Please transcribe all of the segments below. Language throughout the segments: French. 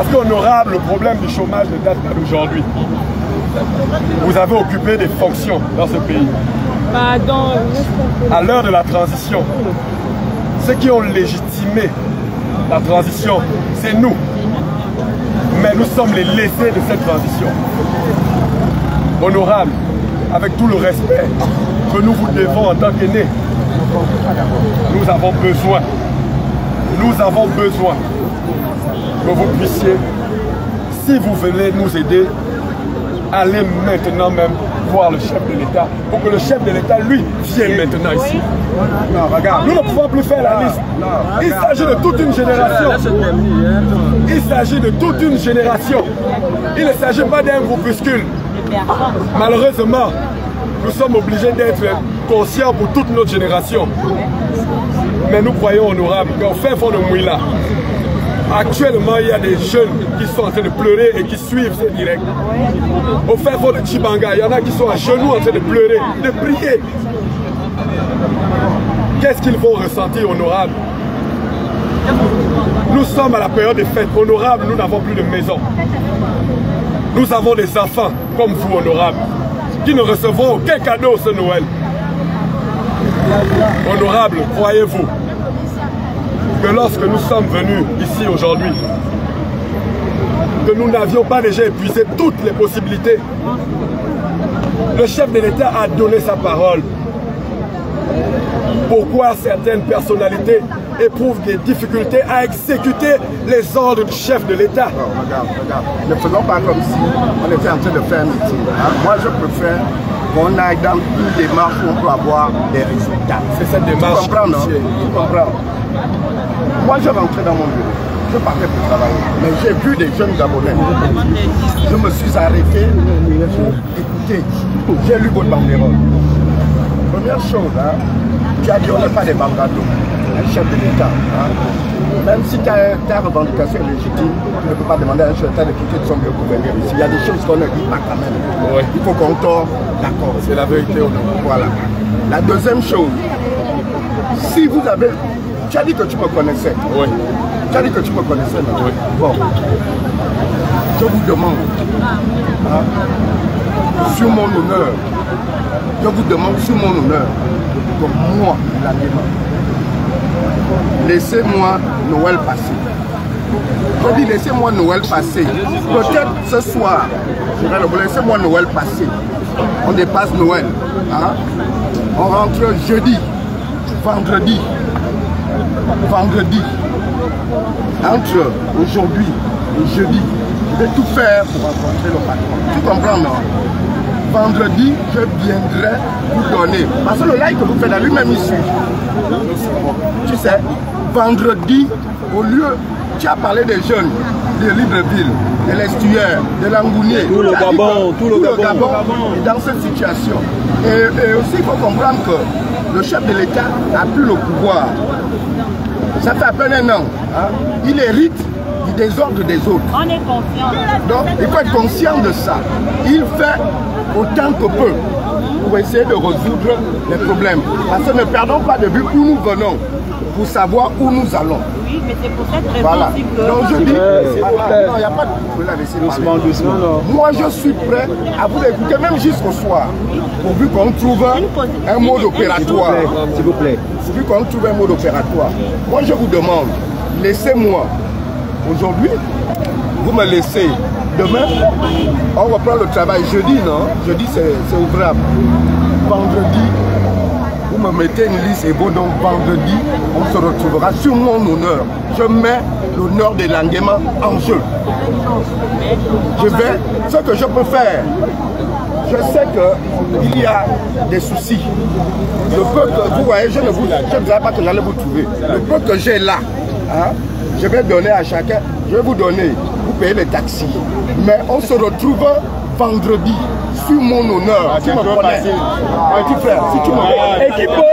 Parce qu'honorable, le problème du chômage ne date pas d'aujourd'hui. Vous avez occupé des fonctions dans ce pays. À l'heure de la transition, ceux qui ont légitimé la transition, c'est nous. Mais nous sommes les laissés de cette transition. Honorable, avec tout le respect que nous vous devons en tant qu'aînés, nous avons besoin que vous puissiez, si vous venez nous aider, aller maintenant même voir le chef de l'État, pour que le chef de l'État, lui, vienne maintenant ici. Non, regarde, nous ne pouvons plus faire la liste. Il s'agit de toute une génération. Il s'agit de toute une génération. Il ne s'agit pas d'un groupuscule. Malheureusement, nous sommes obligés d'être conscients pour toute notre génération. Mais nous croyons honorables qu'au fin fond de Mouila, actuellement, il y a des jeunes qui sont en train de pleurer et qui suivent ce direct. Au fin fond de Chibanga, il y en a qui sont à genoux en train de pleurer, de prier. Qu'est-ce qu'ils vont ressentir, honorable? Nous sommes à la période des fêtes. Honorable, nous n'avons plus de maison. Nous avons des enfants, comme vous, honorable, qui ne recevront aucun cadeau ce Noël. Honorable, croyez-vous que lorsque nous sommes venus ici aujourd'hui, que nous n'avions pas déjà épuisé toutes les possibilités, le chef de l'État a donné sa parole. Pourquoi certaines personnalités éprouvent des difficultés à exécuter les ordres du chef de l'État? Regarde. Ne faisons pas comme si on était en train de faire un meeting. Moi, je préfère qu'on aille dans une démarche où on peut avoir des résultats. C'est cette démarche. Tu comprends, non? Tu comprends. Moi, je rentrais dans mon bureau. Je partais pour travailler. Mais j'ai vu des jeunes Gabonais. Je me suis arrêté pour écouter. J'ai lu votre banderole. Première chose, tu as dit on n'est pas des bangados. Un chef de l'État. Même si ta revendication est légitime, tu ne peux pas demander à un chef d'État de quitter son bureau pour venir ici. Il y a des choses qu'on ne dit pas quand même. Ouais. Il faut qu'on tombe d'accord. C'est la vérité. Voilà. La deuxième chose, si vous avez... Tu as dit que tu me connaissais. Oui. Tu as dit que tu me connaissais, non? Oui. Bon. Je vous demande, sur mon honneur, je vous demande sur mon honneur, que moi, la demande, laissez-moi Noël passer. Je dis laissez-moi Noël passer. Peut-être ce soir, je vais le dire, laissez-moi Noël passer. On dépasse Noël. On rentre jeudi, vendredi. Entre aujourd'hui et jeudi, je vais tout faire pour rencontrer le patron. Tu comprends, non? Vendredi, je viendrai vous donner. Parce que le like que vous faites là, lui-même, il suit. Tu sais, vendredi, au lieu, tu as parlé des jeunes de Libreville, de l'Estuaire, de l'Angounier. Tout le Gabon. Et dans cette situation. Et aussi, il faut comprendre que le chef de l'État n'a plus le pouvoir. Ça fait à peine un an. Il hérite du désordre des autres. On est confiant. Donc, il faut être conscient de ça. Il fait autant que peut pour essayer de résoudre les problèmes. Parce que ne perdons pas de vue où nous venons pour savoir où nous allons. Oui, mais c'est pour cette raison Voilà. aussi que... Donc je dis, non, il n'y a pas de doucement. Moi, je suis prêt à vous écouter, même jusqu'au soir, pourvu qu'on trouve un mode opératoire. S'il vous plaît. Pourvu qu'on trouve un mode opératoire. Moi, je vous demande, laissez-moi. Aujourd'hui, vous me laissez. Demain, on reprend le travail. Jeudi, non? Jeudi, c'est ouvrable. Vendredi, vous me mettez une liste et bon, donc vendredi, on se retrouvera sur mon honneur. Je mets l'honneur des Languema en jeu. Je vais, ce que je peux faire, je sais qu'il y a des soucis. Le peu que vous voyez, je ne dirais pas que j'allais vous trouver. Le peu que j'ai là, je vais donner à chacun, je vais vous donner, vous payez les taxis. Mais on se retrouve vendredi sur mon honneur. Tu me connais. Petit frère, si tu me connais. Équipo.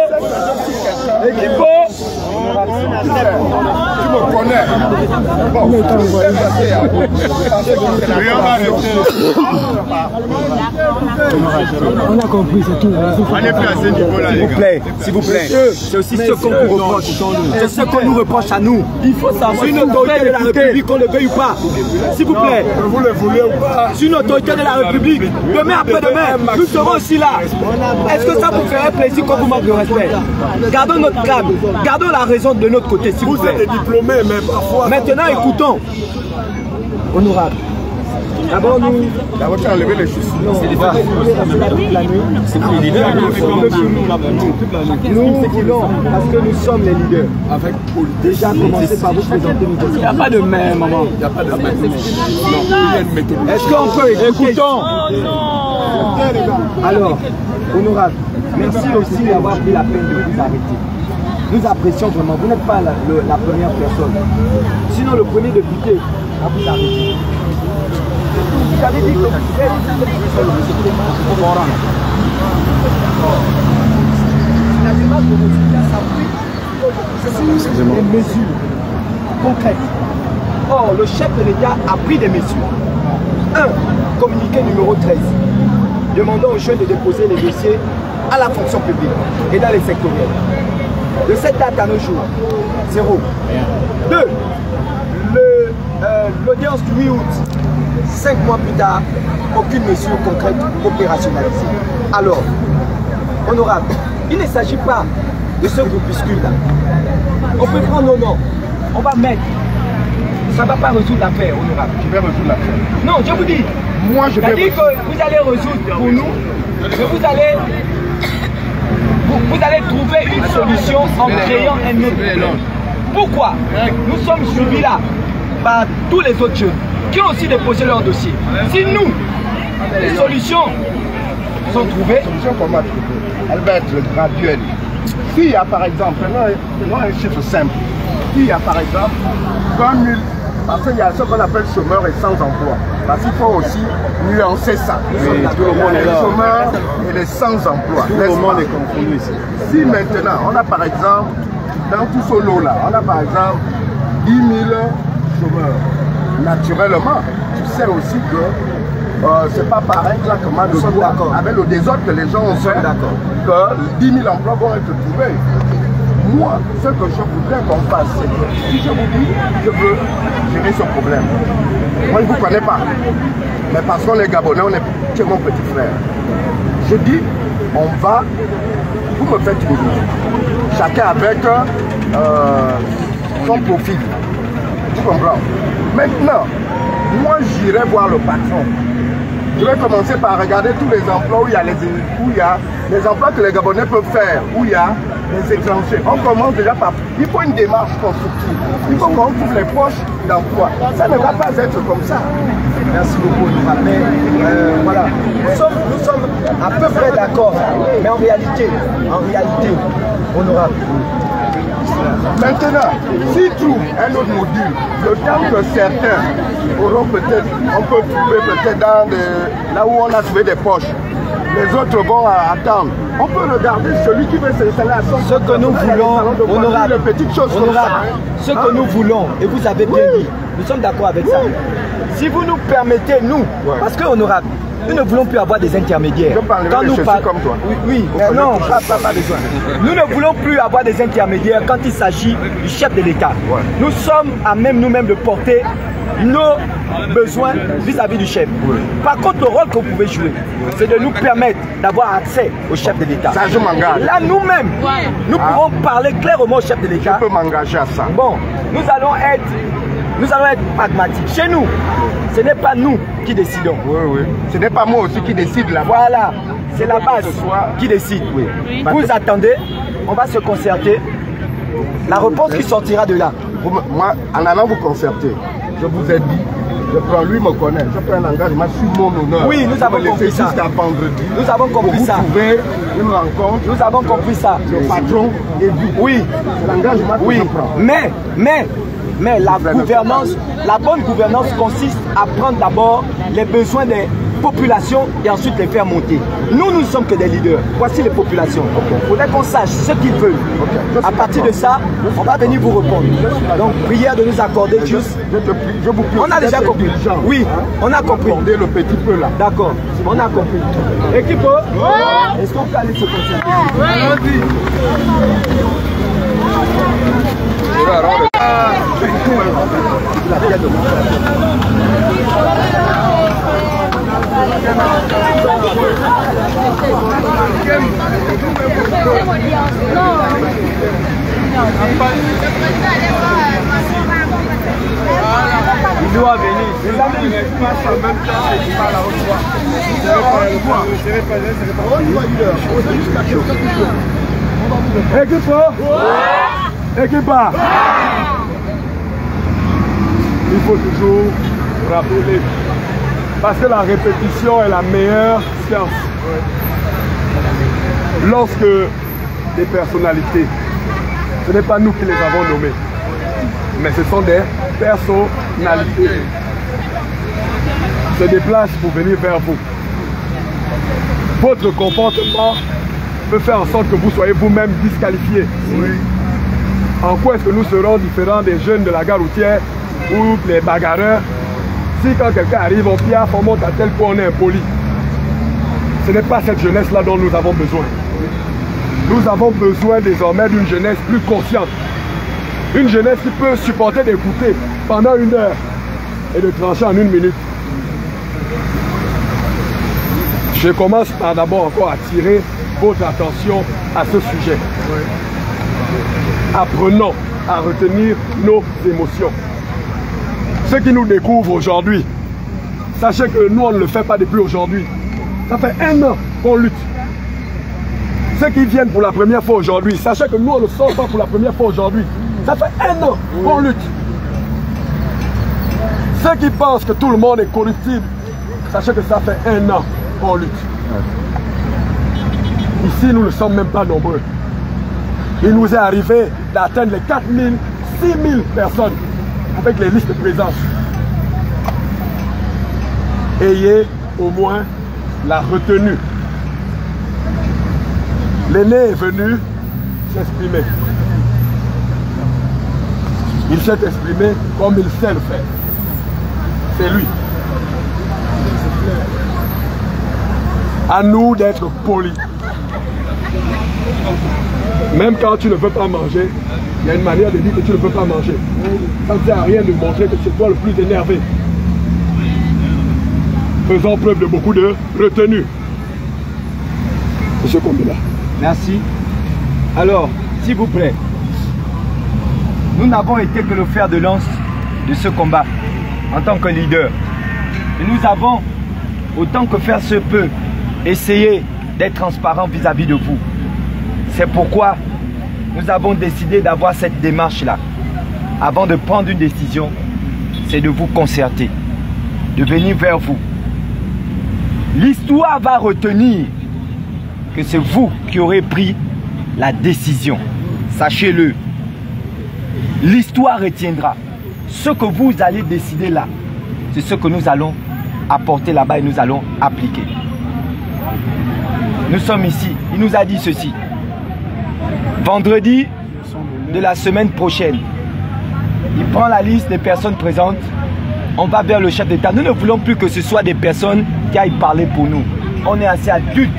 me connaît. Bon, on a compris, c'est tout. On est plus à ce niveau-là, les gars. S'il vous plaît, c'est aussi ce qu'on nous reproche. C'est ce qu'on nous reproche à nous. Il faut savoir une autorité de la République, qu'on le veuille ou pas. S'il vous plaît, vous le voulez ou pas. une autorité de la République, demain après-demain, nous serons aussi là. Est-ce que ça vous ferait plaisir qu'on vous manque de respect? Gardons notre calme, gardons la raison de notre côté, s'il vous plaît. Vous êtes diplômé, mais parfois... Maintenant, écoutons. Honorable. D'abord, nous... D'abord, tu as enlevé les chaussures. Nous voulons, parce que nous sommes les leaders. Avec Déjà, commencez par vous présenter. Il n'y a pas de main, maman. Il n'y a pas de main. Non, il y a une méthodologie. Est-ce qu'on peut écouter? Écoutons. Alors, honorable, merci aussi d'avoir pris la peine de vous arrêter. Nous apprécions vraiment. Vous n'êtes pas la première personne. Sinon, le premier député a vous arrêté. Vous avez dit que vous êtes au Coran. Des mesures concrètes. Or, le chef de l'État a pris des mesures. 1. Communiqué numéro 13. Demandant aux jeunes de déposer les dossiers à la fonction publique et dans les sectoriels. De cette date à nos jours, 0. 2. L'audience du 8 août, 5 mois plus tard, aucune mesure concrète opérationnalisée. Alors, honorable, il ne s'agit pas de ce groupuscule-là. On peut prendre nos noms, on va mettre. Ça ne va pas résoudre l'affaire, honorable. Je vais résoudre l'affaire. Non, je vous dis. Moi, je vais dire que vous allez résoudre pour nous, mais vous allez trouver une solution en créant un autre problème. Pourquoi? Nous sommes suivis là par tous les autres jeunes qui ont aussi déposé leur dossier. Si nous, les solutions sont trouvées, elle va être graduelle. S'il y a par exemple, prenons un chiffre simple, s'il y a par exemple 20 000, parce qu'il y a ce qu'on appelle chômeurs et sans emploi. Parce qu'il faut aussi nuancer ça. Oui, tout le monde est là. Les chômeurs et les sans emploi. Tout le monde est confondu ici. Si maintenant, on a par exemple, dans tout ce lot-là, on a par exemple 10 000 chômeurs. Naturellement, tu sais aussi que c'est pas pareil claquement de doigts avec le désordre que les gens ont fait, que 10 000 emplois vont être trouvés. Moi, ce que je voudrais qu'on fasse, c'est que si je vous dis, je veux gérer ce problème. Moi, je ne vous connais pas. Mais parce qu'on est Gabonais, on est chez mon petit frère. Je dis, on va, vous me faites une idée. Chacun avec son profil. Tu comprends? Maintenant, moi, j'irai voir le patron. Je vais commencer par regarder tous les emplois où il y a les emplois que les Gabonais peuvent faire, où il y a les étrangers. On commence déjà par... Il faut une démarche constructive. Il faut qu'on trouve les poches d'emploi. Ça ne va pas être comme ça. Merci beaucoup, mais voilà. Nous sommes à peu près d'accord, mais en réalité, honorable. Maintenant, s'ils trouvent un autre module, le temps que certains auront peut-être, on peut trouver peut-être là où on a trouvé des poches, les autres vont attendre. On peut regarder celui qui veut s'installer à son... Ce que nous voulons, honorable, ce que nous voulons, et vous avez bien dit, nous sommes d'accord avec ça. Si vous nous permettez, nous, parce que honorable, nous ne voulons plus avoir des intermédiaires. Quand nous parlons comme toi. Oui, mais non, pas besoin. Nous ne voulons plus avoir des intermédiaires quand il s'agit du chef de l'État. Ouais. Nous sommes à même nous-mêmes de porter nos besoins vis-à-vis du chef. Ouais. Par contre, le rôle que vous pouvez jouer, c'est de nous permettre d'avoir accès au chef de l'État. Ça, je m'engage. Là, nous-mêmes, nous pouvons parler clairement au chef de l'État. Je peux m'engager à ça. Bon, nous allons être pragmatiques. Chez nous, ce n'est pas nous qui décidons. Oui, oui. Ce n'est pas moi aussi qui décide là. Voilà, c'est la base qui décide. Oui. Vous attendez, on va se concerter. La réponse qui sortira de là. Moi, en allant vous concerter, je vous ai dit, je prends, lui me connaît, je prends un engagement sur mon honneur. Oui, nous avons compris ça. Nous avons compris ça. Vous trouvez une rencontre. Nous avons compris ça. Le patron et vous. Oui. C'est l'engagement que je prends. Mais la gouvernance, la bonne gouvernance consiste à prendre d'abord les besoins des populations et ensuite les faire monter. Nous, nous ne sommes que des leaders. Voici les populations. Il faudrait qu'on sache ce qu'ils veulent. À partir de ça, on va venir vous répondre. Donc, prière de nous accorder juste. Je vous prie. On a déjà compris. Oui, on a compris. Le petit peu là. D'accord, on a compris. Équipe, est-ce qu'on peut aller se concentrer? Il doit venir. Les amis, il passe en même temps et il parle à haute voix. Équipe, il faut toujours rappeler, parce que la répétition est la meilleure science. Lorsque des personnalités, ce n'est pas nous qui les avons nommées, mais ce sont des personnalités, se déplacent pour venir vers vous. Votre comportement peut faire en sorte que vous soyez vous-même disqualifié. Oui. En quoi est-ce que nous serons différents des jeunes de la gare routière ou les bagarreurs? Si quand quelqu'un arrive, on piaffe, on monte à tel point, on est impoli. Ce n'est pas cette jeunesse-là dont nous avons besoin. Nous avons besoin désormais d'une jeunesse plus consciente. Une jeunesse qui peut supporter d'écouter pendant 1 heure et de trancher en 1 minute. Je commence par d'abord encore attirer votre attention à ce sujet. Oui. Apprenons à retenir nos émotions. Ceux qui nous découvrent aujourd'hui, sachez que nous on ne le fait pas depuis aujourd'hui. Ça fait 1 an qu'on lutte. Ceux qui viennent pour la première fois aujourd'hui, sachez que nous on ne sort pas pour la première fois aujourd'hui. Ça fait 1 an qu'on lutte. Ceux qui pensent que tout le monde est corruptible, sachez que ça fait 1 an qu'on lutte. Ici, nous ne sommes même pas nombreux. Il nous est arrivé d'atteindre les 4 000, 6 000 personnes avec les listes de présence. Ayez au moins la retenue. L'aîné est venu s'exprimer. Il s'est exprimé comme il sait le faire. C'est lui. À nous d'être polis. Même quand tu ne veux pas manger, il y a une manière de dire que tu ne peux pas manger. Ça ne sert à rien de montrer que c'est toi le plus énervé. Faisons preuve de beaucoup de retenue. Monsieur Kombila. Merci. Alors, s'il vous plaît, nous n'avons été que le fer de lance de ce combat en tant que leader. Et nous avons, autant que faire se peut, essayé d'être transparent vis-à-vis de vous. C'est pourquoi nous avons décidé d'avoir cette démarche-là. Avant de prendre une décision, c'est de vous concerter, de venir vers vous. L'histoire va retenir que c'est vous qui aurez pris la décision. Sachez-le. L'histoire retiendra. Ce que vous allez décider là, c'est ce que nous allons apporter là-bas et nous allons appliquer. Nous sommes ici. Il nous a dit ceci. Vendredi de la semaine prochaine, il prend la liste des personnes présentes. On va vers le chef d'État. Nous ne voulons plus que ce soit des personnes qui aillent parler pour nous. On est assez adultes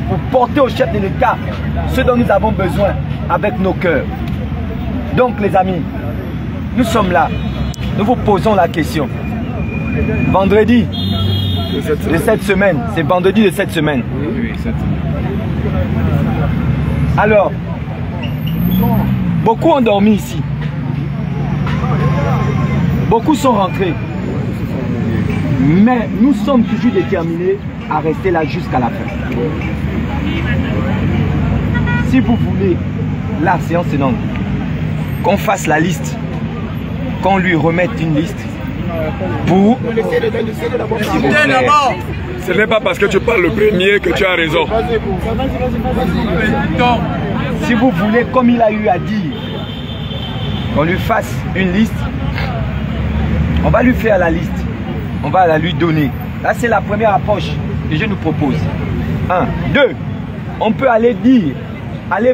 pour porter au chef de l'État ce dont nous avons besoin avec nos cœurs. Donc les amis, nous sommes là. Nous vous posons la question. Vendredi de cette semaine. C'est vendredi de cette semaine. Oui, cette semaine. Alors, beaucoup ont dormi ici. Beaucoup sont rentrés. Mais nous sommes toujours déterminés à rester là jusqu'à la fin. Si vous voulez, la séance est longue. Qu'on fasse la liste, qu'on lui remette une liste pour... Ce n'est pas parce que tu parles le premier que tu as raison. Si vous voulez, comme il a eu à dire, qu'on lui fasse une liste, on va lui faire la liste, on va la lui donner. Là, c'est la première approche que je nous propose. 1. 2. On peut aller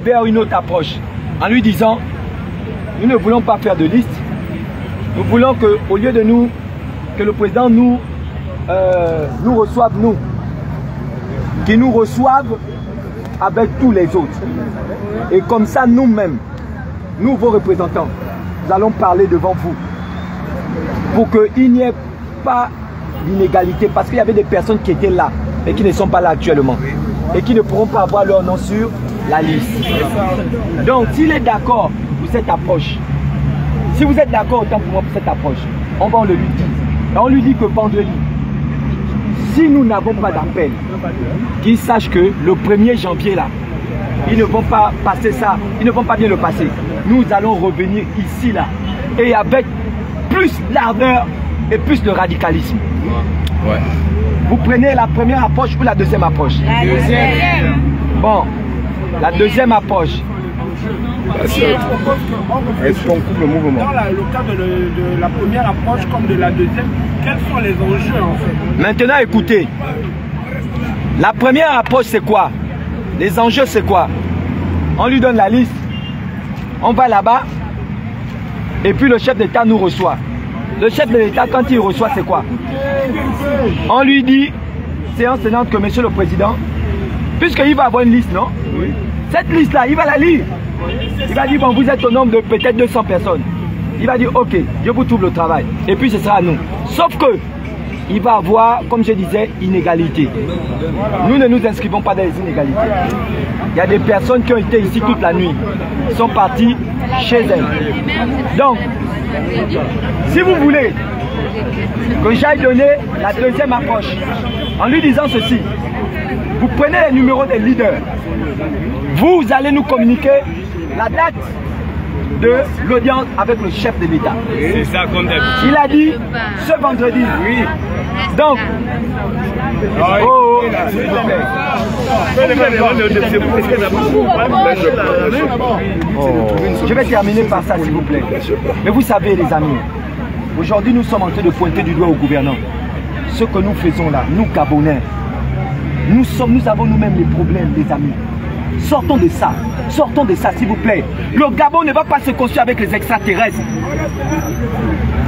vers une autre approche en lui disant, nous ne voulons pas faire de liste. Nous voulons qu'au lieu de nous, que le président nous reçoive, qu'il nous reçoive avec tous les autres. Et comme ça, nous-mêmes, nous, vos représentants, nous allons parler devant vous pour qu'il n'y ait pas d'inégalité, parce qu'il y avait des personnes qui étaient là et qui ne sont pas là actuellement et qui ne pourront pas avoir leur nom sur la liste. Donc, s'il est d'accord pour cette approche, si vous êtes d'accord autant pour moi pour cette approche, on va le lui dire. Et on lui dit que vendredi, si nous n'avons pas d'appel, qu'ils sachent que le 1er janvier là, ils ne vont pas passer ça, ils ne vont pas bien le passer. Nous allons revenir ici là, et avec plus l'ardeur et plus de radicalisme. Ouais. Vous prenez la première approche ou la deuxième approche? La deuxième. Bon, la deuxième approche. Est-ce qu'on coupe le mouvement? Dans le cas de la première approche comme de la deuxième, quels sont les enjeux en fait? Maintenant, écoutez. La première approche, c'est quoi? Les enjeux, c'est quoi? On lui donne la liste. On va là-bas. Et puis le chef d'État nous reçoit. Le chef de l'État, quand il reçoit, c'est quoi? On lui dit, séance tenante que monsieur le président, puisqu'il va avoir une liste, non? Oui. Cette liste-là, il va la lire. Il va dire, bon, vous êtes au nombre de peut-être 200 personnes. Il va dire, ok, je vous trouve le travail. Et puis ce sera à nous. Sauf que, il va avoir, comme je disais, inégalité. Nous ne nous inscrivons pas dans les inégalités. Il y a des personnes qui ont été ici toute la nuit. Ils sont partis chez elles. Donc, si vous voulez que j'aille donner la deuxième approche, en lui disant ceci, vous prenez les numéros des leaders, vous allez nous communiquer la date de l'audience avec le chef de l'État. C'est ça qu'on aime. Il a dit ce vendredi. Oui. Donc, je vais terminer par ça, s'il vous plaît. Mais vous savez, les amis, aujourd'hui, nous sommes en train de pointer du doigt au gouvernement. Ce que nous faisons là, nous, Gabonais, nous avons nous-mêmes les problèmes, les amis. Sortons de ça, s'il vous plaît. Le Gabon ne va pas se construire avec les extraterrestres.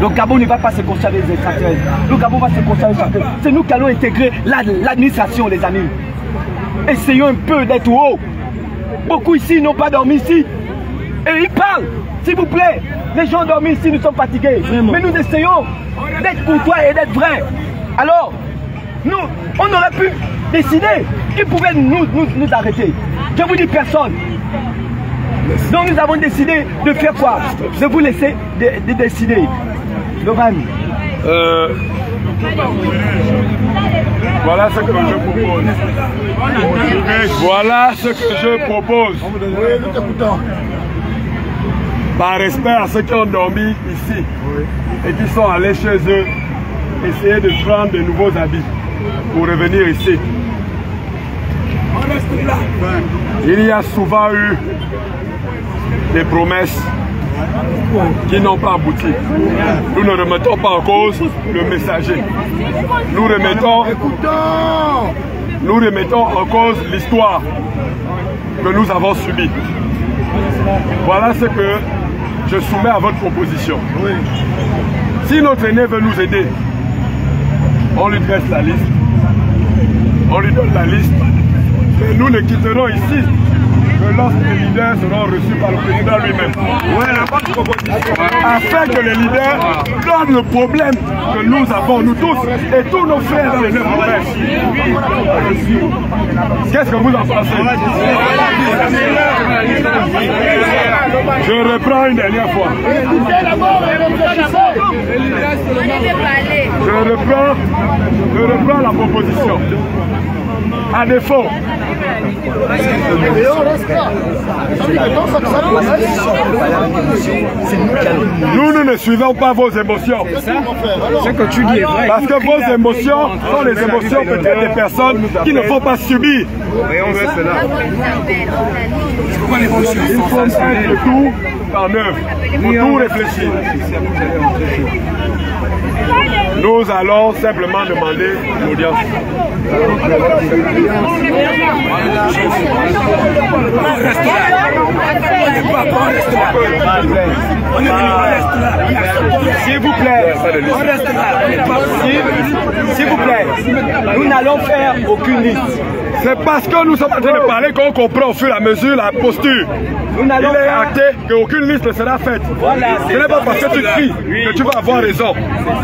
Le Gabon ne va pas se construire avec les extraterrestres. Le Gabon va se construire avec les... C'est nous qui allons intégrer l'administration, les amis. Essayons un peu d'être haut. Beaucoup ici n'ont pas dormi ici. Et ils parlent, s'il vous plaît. Les gens dorment ici, nous sommes fatigués. Vraiment. Mais nous essayons d'être courtois et d'être vrais. Alors, nous, on aurait pu décider. Ils pouvaient nous arrêter. Je vous dis personne. Donc nous avons décidé de faire quoi? De vous laisser de décider. Logan. Voilà ce que je propose. Voilà ce que je propose. Par respect à ceux qui ont dormi ici et qui sont allés chez eux, essayer de prendre de nouveaux habits pour revenir ici. Il y a souvent eu des promesses qui n'ont pas abouti. Nous ne remettons pas en cause le messager. Nous remettons en cause l'histoire que nous avons subie. Voilà ce que je soumets à votre proposition. Si notre aîné veut nous aider, on lui dresse la liste, on lui donne la liste. Et nous ne quitterons ici que lorsque les leaders seront reçus par le président lui-même. Afin que les leaders donnent le problème que nous avons, nous tous, et tous nos frères dans les 9 provinces. Qu'est-ce que vous en pensez? Je reprends une dernière fois. Je reprends la proposition. À défaut, nous ne suivons pas vos émotions. Ce que tu dis est vrai. Parce que vos émotions sont les émotions peut-être des personnes qui ne faut pas subir. Il faut mettre tout en œuvre. Il faut tout réfléchir. Nous allons simplement demander l'audience. S'il vous plaît, s'il vous plaît, nous n'allons faire aucune liste. C'est parce que nous sommes en train de parler qu'on comprend au fur et à mesure la posture. Il est acté qu'aucune liste ne sera faite. Voilà, ce n'est pas parce que tu cries que tu vas avoir raison.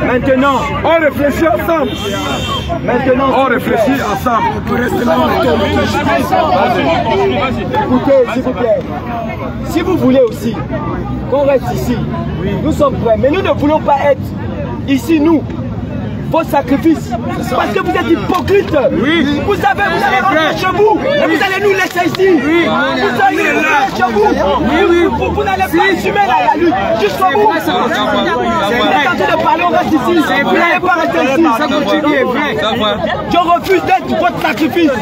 Maintenant, on réfléchit ensemble. Maintenant, on réfléchit ensemble. Écoutez, s'il vous plaît, si vous voulez aussi qu'on reste ici, nous sommes prêts, mais nous ne voulons pas être ici, nous. Vos sacrifices, parce que vous êtes hypocrite. Oui. Vous savez, vous allez rentrer chez vous, et vous allez nous laisser ici. Oui. Vous allez nous laisser chez vous. Vous n'allez pas assumer la lutte jusqu'au bout. Vous êtes en train de parler, on reste ici. Vous n'allez pas rester ici. Ça continue, est vrai. Je refuse d'être votre sacrifice.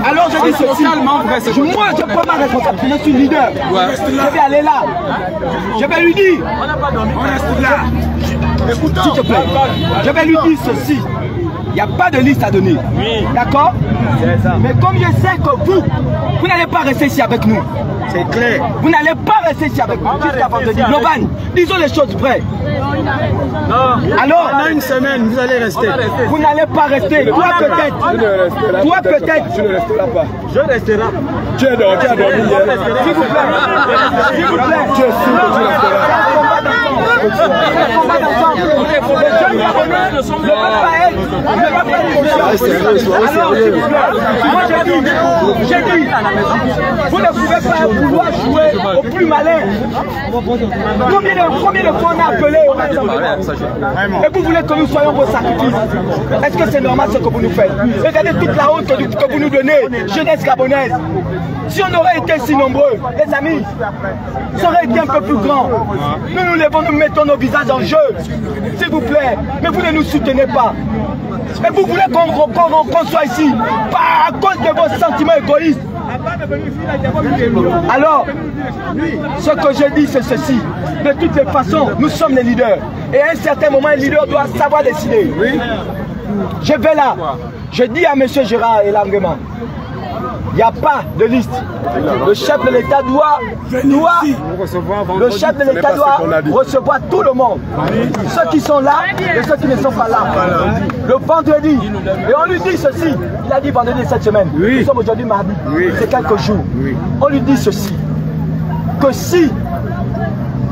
Alors je dis ceci. Moi, je prends ma responsabilité. Je suis leader. Je vais aller là. Je vais lui dire. On reste là. S'il te plaît, je vais lui dire ceci. Il n'y a pas de liste à donner. Oui. D'accord? Mais comme je sais que vous n'allez pas rester ici avec nous. C'est clair. Vous n'allez pas rester ici avec nous jusqu'à vendredi. Noban, disons les choses vraies. Non. Alors, pendant une semaine, vous allez rester. Vous n'allez pas rester. Toi peut-être. Toi peut-être. Je ne resterai pas. Je resterai. Tu es dormi hier. S'il vous plaît. S'il vous plaît. Tu es sûr que tu resteras. Moi j'ai dit, vous ne pouvez pas vouloir jouer au plus malin. Combien de fois on a appelé au et vous voulez que nous soyons vos sacrifices? Est-ce que c'est normal ce que vous nous faites? Regardez toute la honte que vous nous donnez, jeunesse gabonaise. Si on aurait été si nombreux, les amis, ça aurait été un peu plus grand. Nous nous levons, nous mettons nos visages en jeu. S'il vous plaît, mais vous ne nous soutenez pas. Et vous voulez qu'on soit ici, pas à cause de vos sentiments égoïstes. Alors, ce que je dis, c'est ceci. De toutes les façons, nous sommes les leaders. Et à un certain moment, un leader doit savoir décider. Je vais là. Je dis à M. Gérard et Langueman, il n'y a pas de liste. Le chef de l'État doit recevoir tout le monde. Ceux qui sont là et ceux qui ne sont pas là. Le vendredi. Et on lui dit ceci. Il a dit vendredi cette semaine. Nous sommes aujourd'hui mardi. C'est quelques jours. On lui dit ceci. Que si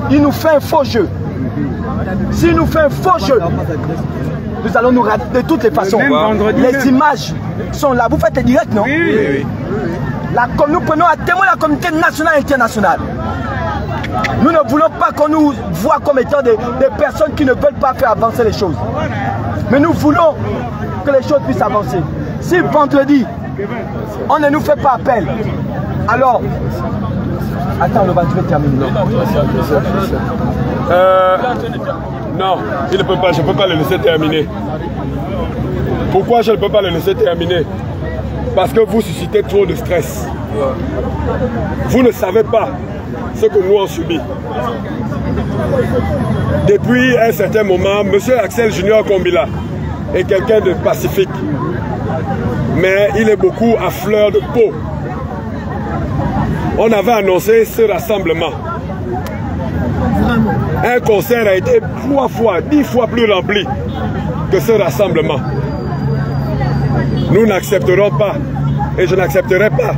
il nous fait un faux jeu, s'il nous fait un faux jeu, nous allons nous rater de toutes les façons. Les images sont là. Vous faites les directs, non? Oui. Nous prenons à témoin la communauté nationale et internationale. Nous ne voulons pas qu'on nous voit comme étant des personnes qui ne veulent pas faire avancer les choses. Mais nous voulons que les choses puissent avancer. Si vendredi, on ne nous fait pas appel, alors... Attends, je vais terminer. Non, il ne peut pas, je ne peux pas le laisser terminer. Pourquoi je ne peux pas le laisser terminer? Parce que vous suscitez trop de stress. Vous ne savez pas ce que nous avons subi. Depuis un certain moment, M. Axel Junior Kombila est quelqu'un de pacifique. Mais il est beaucoup à fleur de peau. On avait annoncé ce rassemblement. Un concert a été 3 fois, 10 fois plus rempli que ce rassemblement. Nous n'accepterons pas, et je n'accepterai pas,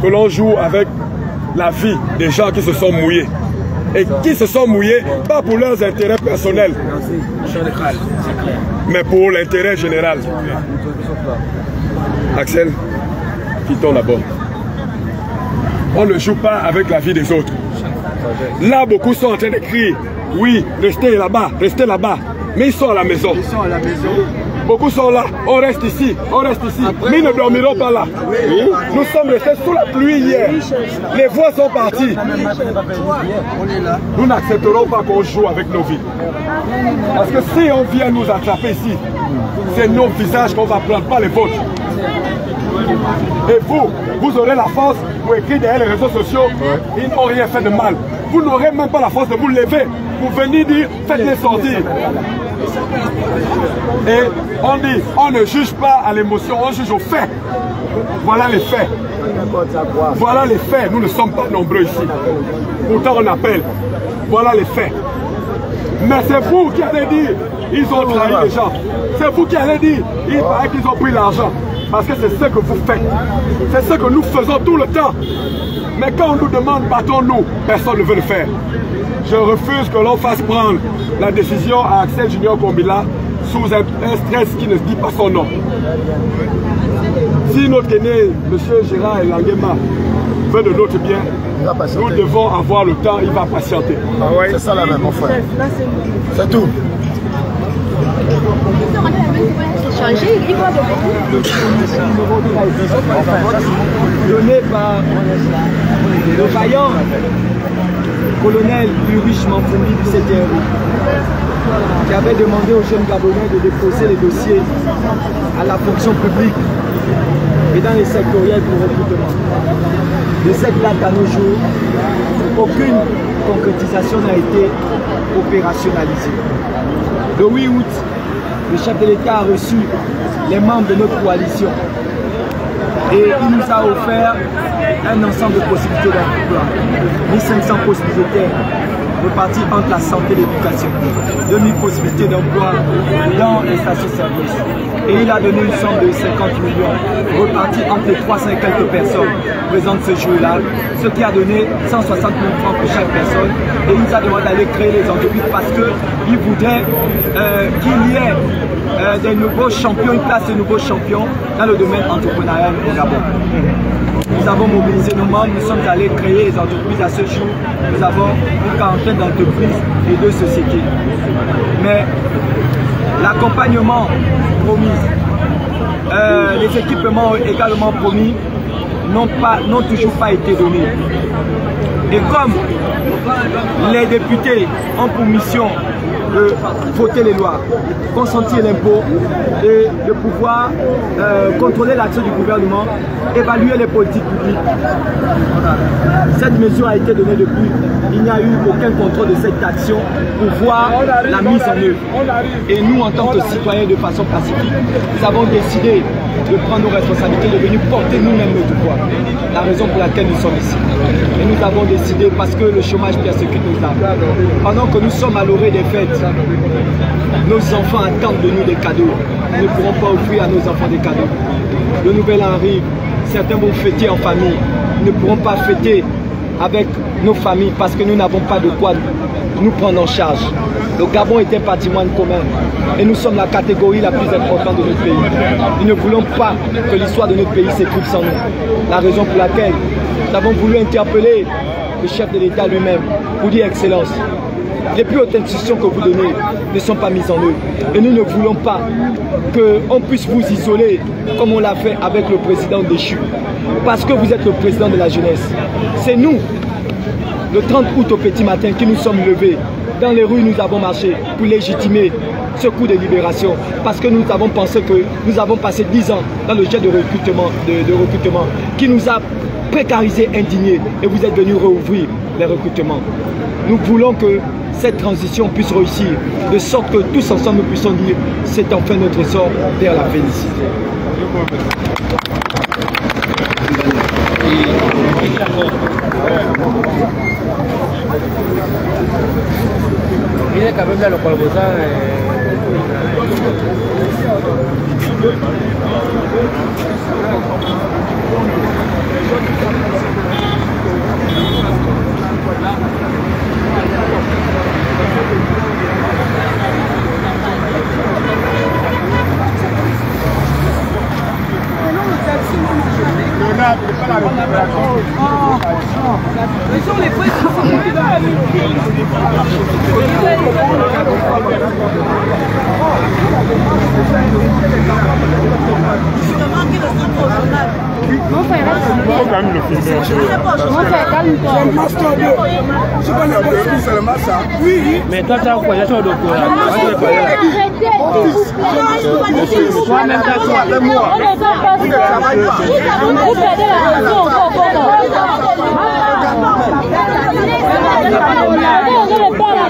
que l'on joue avec la vie des gens qui se sont mouillés. Et qui se sont mouillés, pas pour leurs intérêts personnels, mais pour l'intérêt général. Axel, quittons d'abord. On ne joue pas avec la vie des autres. Là, beaucoup sont en train de crier, oui, restez là-bas, mais ils sont à la maison. Beaucoup sont là, on reste ici, mais ils ne dormiront pas là. Nous sommes restés sous la pluie hier, les voix sont parties. Nous n'accepterons pas qu'on joue avec nos vies. Parce que si on vient nous attraper ici, c'est nos visages qu'on va prendre, pas les vôtres. Et vous aurez la force pour écrire derrière les réseaux sociaux, ils n'ont rien fait de mal. Vous n'aurez même pas la force de vous lever pour venir dire, faites-les sortir. Et on dit, on ne juge pas à l'émotion, on juge aux faits. Voilà les faits. Voilà les faits. Nous ne sommes pas nombreux ici. Pourtant on appelle. Voilà les faits. Mais c'est vous qui allez dire, ils ont trahi les gens. C'est vous qui allez dire, il paraît qu'ils ont pris l'argent. Parce que c'est ce que vous faites. C'est ce que nous faisons tout le temps. Mais quand on nous demande, battons-nous, personne ne veut le faire. Je refuse que l'on fasse prendre la décision à Axel Junior Kombila sous un stress qui ne dit pas son nom. Si notre aîné, M. Gérard Elangema, veut de notre bien, nous devons avoir le temps, il va patienter. Ah ouais, c'est ça la même, mon frère. C'est tout. Donné par le vaillant colonel Ulrich Mamfoumi du CTRU, qui avait demandé aux jeunes Gabonais de déposer les dossiers à la fonction publique et dans les sectoriels pour recrutement. De cette date à nos jours, aucune concrétisation n'a été opérationnalisée. Le 8 août, le chef de l'État a reçu les membres de notre coalition et il nous a offert un ensemble de possibilités d'emploi, 1500 possibilités reparties entre la santé et l'éducation, 2000 possibilités d'emploi dans les stations-service. Et il a donné une somme de 50 millions repartie entre les 300 et quelques personnes présentes ce jour-là, ce qui a donné 160 000 francs pour chaque personne. Et il nous a demandé d'aller créer les entreprises parce qu'il voudrait qu'il y ait des nouveaux champions, une place de nouveaux champions dans le domaine entrepreneurial au Gabon. Nous avons mobilisé nos membres, nous sommes allés créer les entreprises à ce jour. Nous avons une quarantaine d'entreprises et de sociétés. Mais l'accompagnement promis, les équipements également promis n'ont toujours pas été donnés. Et comme les députés ont pour mission de voter les lois, consentir l'impôt et de pouvoir contrôler l'action du gouvernement, évaluer les politiques publiques. Cette mesure a été donnée depuis. Il n'y a eu aucun contrôle de cette action pour voir la mise en œuvre. Et nous, en tant que citoyens de façon pacifique, nous avons décidé de prendre nos responsabilités, de venir porter nous-mêmes notre voix. La raison pour laquelle nous sommes ici. Et nous avons décidé, parce que le chômage persécute nos âmes. Pendant que nous sommes à l'orée des fêtes, nos enfants attendent de nous des cadeaux. Nous ne pourrons pas offrir à nos enfants des cadeaux. Le nouvel an arrive, certains vont fêter en famille. Nous ne pourrons pas fêter avec nos familles parce que nous n'avons pas de quoi nous prendre en charge. Le Gabon est un patrimoine commun et nous sommes la catégorie la plus importante de notre pays. Nous ne voulons pas que l'histoire de notre pays s'écrive sans nous. La raison pour laquelle nous avons voulu interpeller le chef de l'État lui-même pour dire Excellence, les plus hautes institutions que vous donnez ne sont pas mises en œuvre. Et nous ne voulons pas qu'on puisse vous isoler comme on l'a fait avec le président déchu. Parce que vous êtes le président de la jeunesse. C'est nous, le 30 août au petit matin, qui nous sommes levés. Dans les rues, nous avons marché pour légitimer ce coup de libération. Parce que nous avons pensé que nous avons passé 10 ans dans le jet de recrutement, qui nous a précarisés, indignés. Et vous êtes venus rouvrir les recrutements. Nous voulons que cette transition puisse réussir, de sorte que tous ensemble nous puissions dire c'est enfin notre sort vers la félicité. Mais toi, tu as quoi? Il y a de quoi?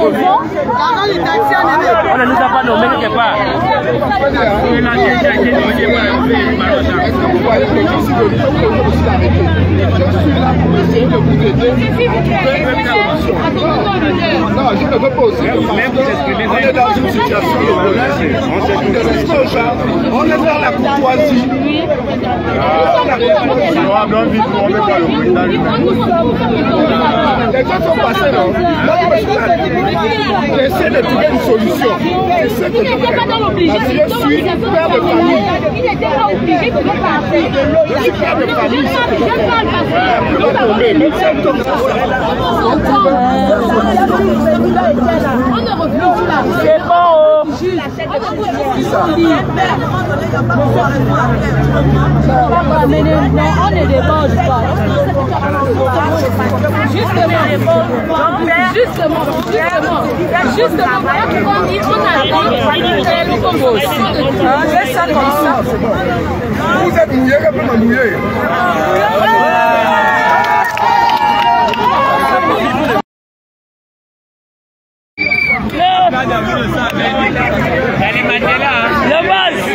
Mon On ne nous a pas nommé quelque part. Est-ce que vous voyez que je suis venu aussi avec eux? Je suis là pour essayer de vous aider. Non, je ne veux pas aussi. On est dans une situation de on est dans la courtoisie. Les gens sont passés, non? J'essaie de trouver une solution. C'est ce que je fais. Parce que je suis père de famille. Il n'était pas obligé de me parler. Je suis père de famille. On ne refuse pas. C'est bon. On ne déborde pas. Justement, Vous êtes mouillé, comme mouillé. La base.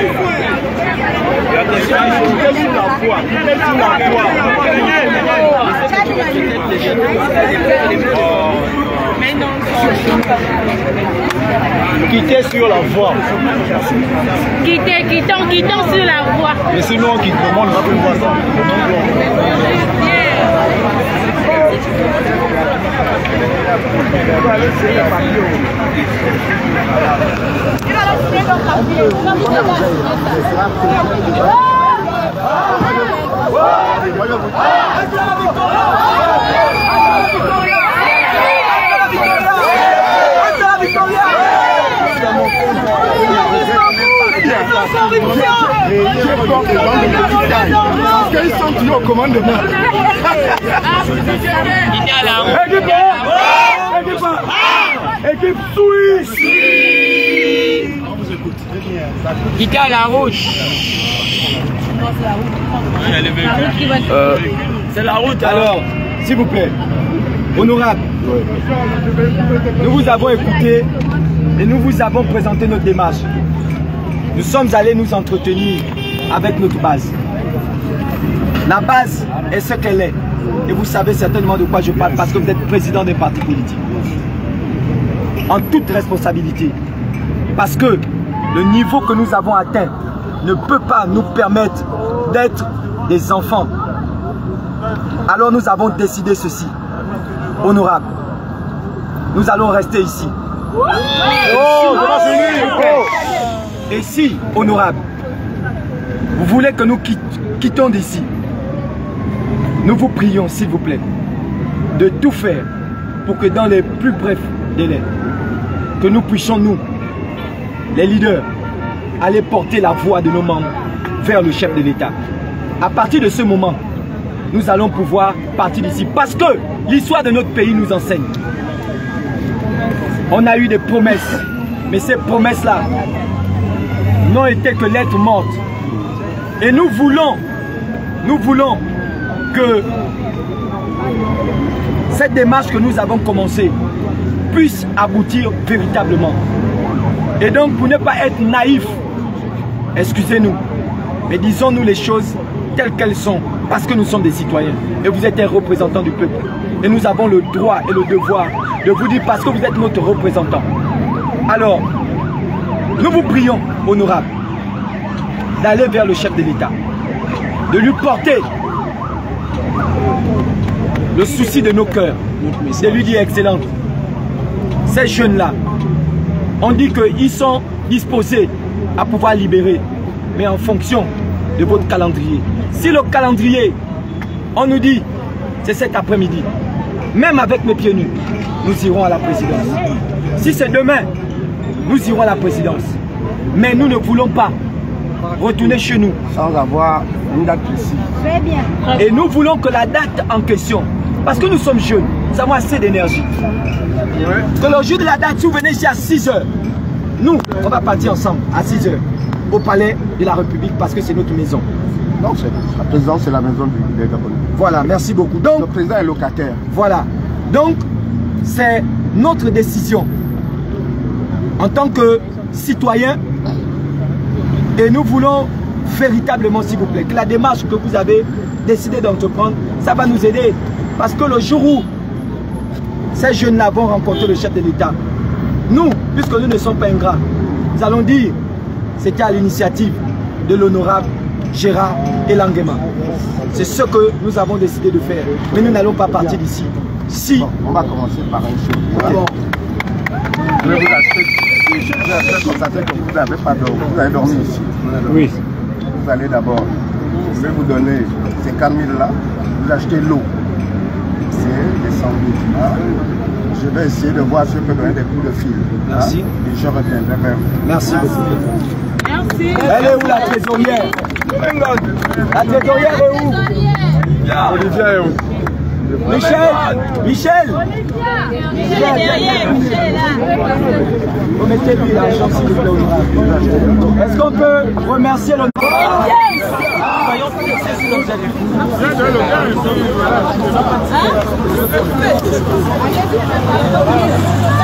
Quittez sur la voie. Quittons sur la voie. Mais c'est nous qui demandons pas plus voir ça. Parce qu'ils sont toujours au commandement. Équipe suisse. Quittez à la route. C'est la route. Alors, s'il vous plaît, honorable, nous vous avons écouté et nous vous avons présenté notre démarche. Nous sommes allés nous entretenir avec notre base. La base est ce qu'elle est. Et vous savez certainement de quoi je parle parce que vous êtes président d'un parti politique. En toute responsabilité. Parce que le niveau que nous avons atteint ne peut pas nous permettre d'être des enfants. Alors nous avons décidé ceci. Honorable, nous allons rester ici. Et si, honorable, vous voulez que nous quittons d'ici, nous vous prions, s'il vous plaît, de tout faire pour que dans les plus brefs délais, que nous puissions, nous, les leaders, aller porter la voix de nos membres vers le chef de l'État. À partir de ce moment, nous allons pouvoir partir d'ici. Parce que l'histoire de notre pays nous enseigne. On a eu des promesses, mais ces promesses-là n'ont été que lettres mortes. Et nous voulons que cette démarche que nous avons commencée puisse aboutir véritablement. Et donc, pour ne pas être naïf, excusez-nous, mais disons-nous les choses telles qu'elles sont, parce que nous sommes des citoyens. Et vous êtes un représentant du peuple. Et nous avons le droit et le devoir de vous dire parce que vous êtes notre représentant. Alors, nous vous prions, honorable, d'aller vers le chef de l'État, de lui porter le souci de nos cœurs, de lui dire, excellente, ces jeunes-là, on dit qu'ils sont disposés à pouvoir libérer, mais en fonction de votre calendrier. Si le calendrier, on nous dit, c'est cet après-midi, même avec mes pieds nus, nous irons à la présidence. Si c'est demain, nous irons à la présidence. Mais nous ne voulons pas retourner chez nous sans avoir une date précise. Très bien. Et nous voulons que la date en question, parce que nous sommes jeunes, nous avons assez d'énergie. Que le jour de la date, si vous venez ici à 6 h, nous, on va partir ensemble à 6 h au palais de la République parce que c'est notre maison. Non, la présidence, c'est la maison des Gabonais. Voilà, merci beaucoup. Donc, le président est locataire. Voilà. Donc, c'est notre décision en tant que citoyen, et nous voulons véritablement, s'il vous plaît, que la démarche que vous avez décidé d'entreprendre, ça va nous aider. Parce que le jour où ces jeunes-là vont rencontrer le chef de l'État, nous, puisque nous ne sommes pas ingrats, nous allons dire, c'était à l'initiative de l'honorable Gérard Elangema. C'est ce que nous avons décidé de faire. Mais nous n'allons pas partir d'ici. Si. Bon, on va commencer par une chose. Bon. Je vais vous acheter. J'ai constaté que vous n'avez pas dormi. Vous avez dormi ici. Oui. Vous allez d'abord, je vais vous donner ces 4 000 là. Vous achetez l'eau. C'est les 100 000. Hein? Je vais essayer de voir si je peux donner des coups de fil. Merci. Hein? Et je reviendrai vers vous. Merci beaucoup. Merci. Elle est où la trésorière? La trésorière est où? Olivier est où? Michel. Vous mettez-lui l'argent s'il vous plaît. Est-ce qu'on peut remercier le... Soyons fixés sur l'objectif. Ça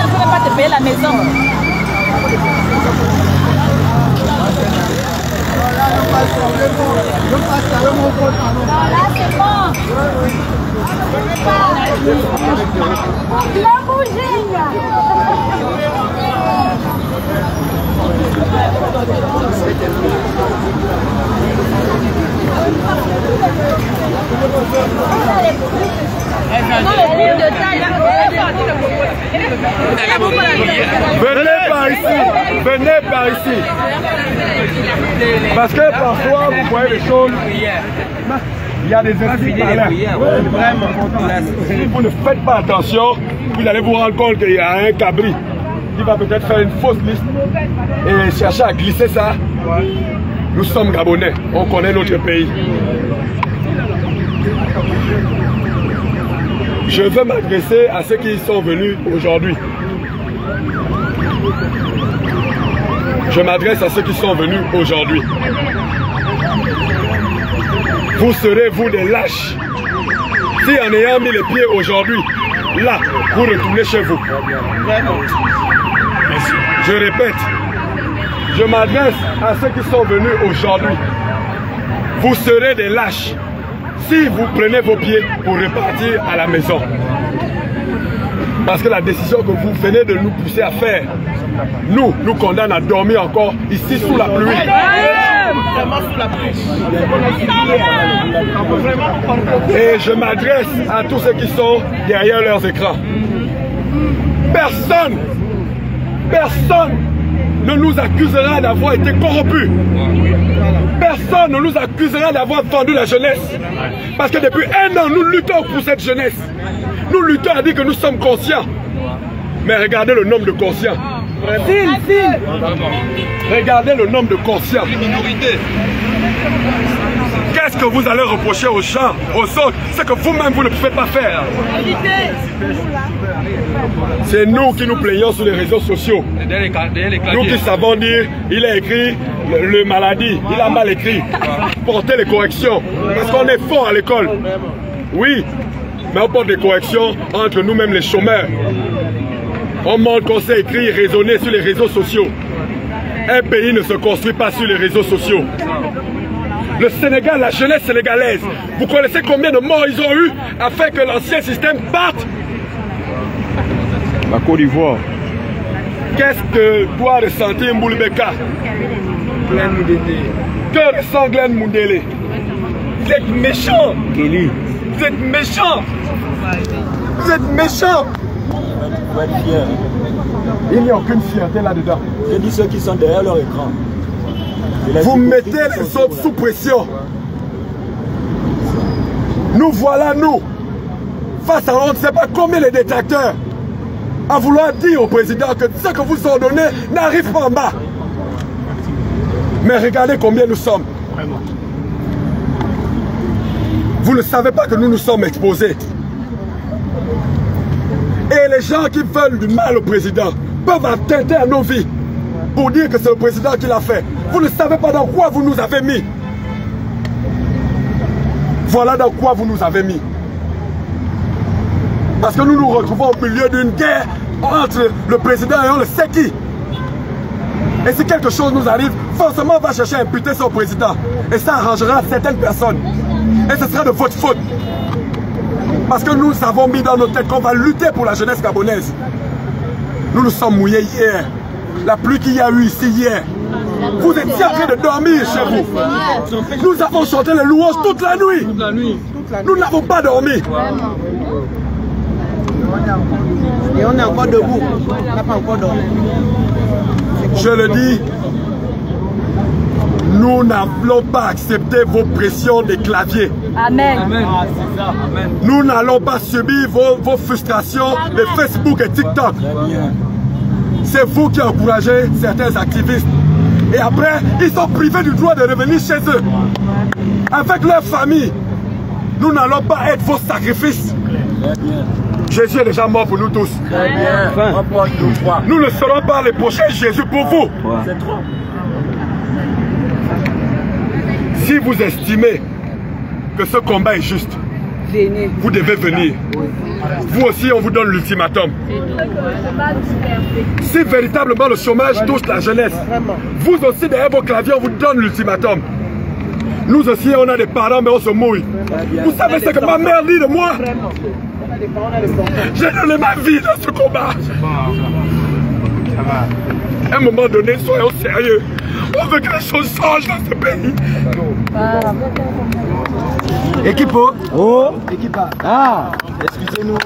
ne peut pas te payer la maison. Là, c'est bon. La bougie. Venez par ici. Venez par ici. Parce que parfois, vous voyez les choses. Il y a des esprits par là. Vous ne faites pas attention, vous allez vous rendre compte qu'il y a un cabri qui va peut-être faire une fausse liste et chercher à glisser ça. Nous sommes Gabonais, on connaît notre pays. Je veux m'adresser à ceux qui sont venus aujourd'hui. Je m'adresse à ceux qui sont venus aujourd'hui. Vous serez, vous, des lâches. Si en ayant mis les pieds aujourd'hui, là, vous retournez chez vous. Je répète, je m'adresse à ceux qui sont venus aujourd'hui. Vous serez des lâches si vous prenez vos pieds pour repartir à la maison. Parce que la décision que vous venez de nous pousser à faire, nous condamne à dormir encore ici sous la pluie. Et je m'adresse à tous ceux qui sont derrière leurs écrans. Personne ne nous accusera d'avoir été corrompus. Personne ne nous accusera d'avoir vendu la jeunesse. Parce que depuis 1 an, nous luttons pour cette jeunesse. Nous luttons à dire que nous sommes conscients. Mais regardez le nombre de conscients. Regardez le nombre de conscients. Qu'est-ce que vous allez reprocher aux gens, aux autres, ce que vous-même vous ne pouvez pas faire? C'est nous qui nous plaignons sur les réseaux sociaux. Nous qui savons dire, il a écrit le maladie, il a mal écrit. Porter les corrections, parce qu'on est fort à l'école. Oui, mais on porte des corrections entre nous-mêmes les chômeurs. On montre qu'on sait écrire et raisonner sur les réseaux sociaux. Un pays ne se construit pas sur les réseaux sociaux. Le Sénégal, la jeunesse sénégalaise, vous connaissez combien de morts ils ont eu afin que l'ancien système parte? La Côte d'Ivoire. Qu'est-ce que doit ressentir Mboulbeka? Que ressent Glenn Mundele? Vous êtes méchants. Vous êtes méchants. Vous êtes méchants. Vous êtes fiers. Il n'y a aucune fierté là-dedans. Je dis ceux qui sont derrière leur écran. Vous mettez les autres sous pression. Nous voilà, nous, face à on ne sait pas combien les détracteurs, à vouloir dire au président que ce que vous ordonnez n'arrive pas en bas. Mais regardez combien nous sommes. Vous ne savez pas que nous nous sommes exposés. Et les gens qui veulent du mal au président peuvent attenter à nos vies pour dire que c'est le président qui l'a fait. Vous ne savez pas dans quoi vous nous avez mis. Voilà dans quoi vous nous avez mis. Parce que nous nous retrouvons au milieu d'une guerre entre le président et on ne sait qui. Et si quelque chose nous arrive, forcément on va chercher à imputer ça au président. Et ça arrangera certaines personnes. Et ce sera de votre faute. Parce que nous avons mis dans nos têtes qu'on va lutter pour la jeunesse gabonaise. Nous nous sommes mouillés hier. La pluie qu'il y a eu ici hier. Vous étiez en train de dormir chez vous. Nous avons chanté les louanges toute la nuit. Nous n'avons pas dormi. Et on est encore debout. On n'a pas encore dormi. Je le dis, nous n'allons pas accepter vos pressions des claviers. Amen. Nous n'allons pas subir vos frustrations de Facebook et TikTok. C'est vous qui encouragez certains activistes. Et après, ils sont privés du droit de revenir chez eux. Avec leur famille. Nous n'allons pas être vos sacrifices. Jésus est déjà mort pour nous tous. Nous ne serons pas les prochains Jésus pour vous. Si vous estimez que ce combat est juste, vous devez venir. Vous aussi, on vous donne l'ultimatum. Si véritablement le chômage touche la jeunesse, vous aussi derrière vos claviers, on vous donne l'ultimatum. Nous aussi, on a des parents, mais on se mouille. Vous savez ce que ma mère dit de moi? J'ai donné ma vie dans ce combat. À un moment donné, soyons sérieux. On veut que les choses changent dans ce pays. Équipo. Oh. Équipa. Ah. Excusez-nous.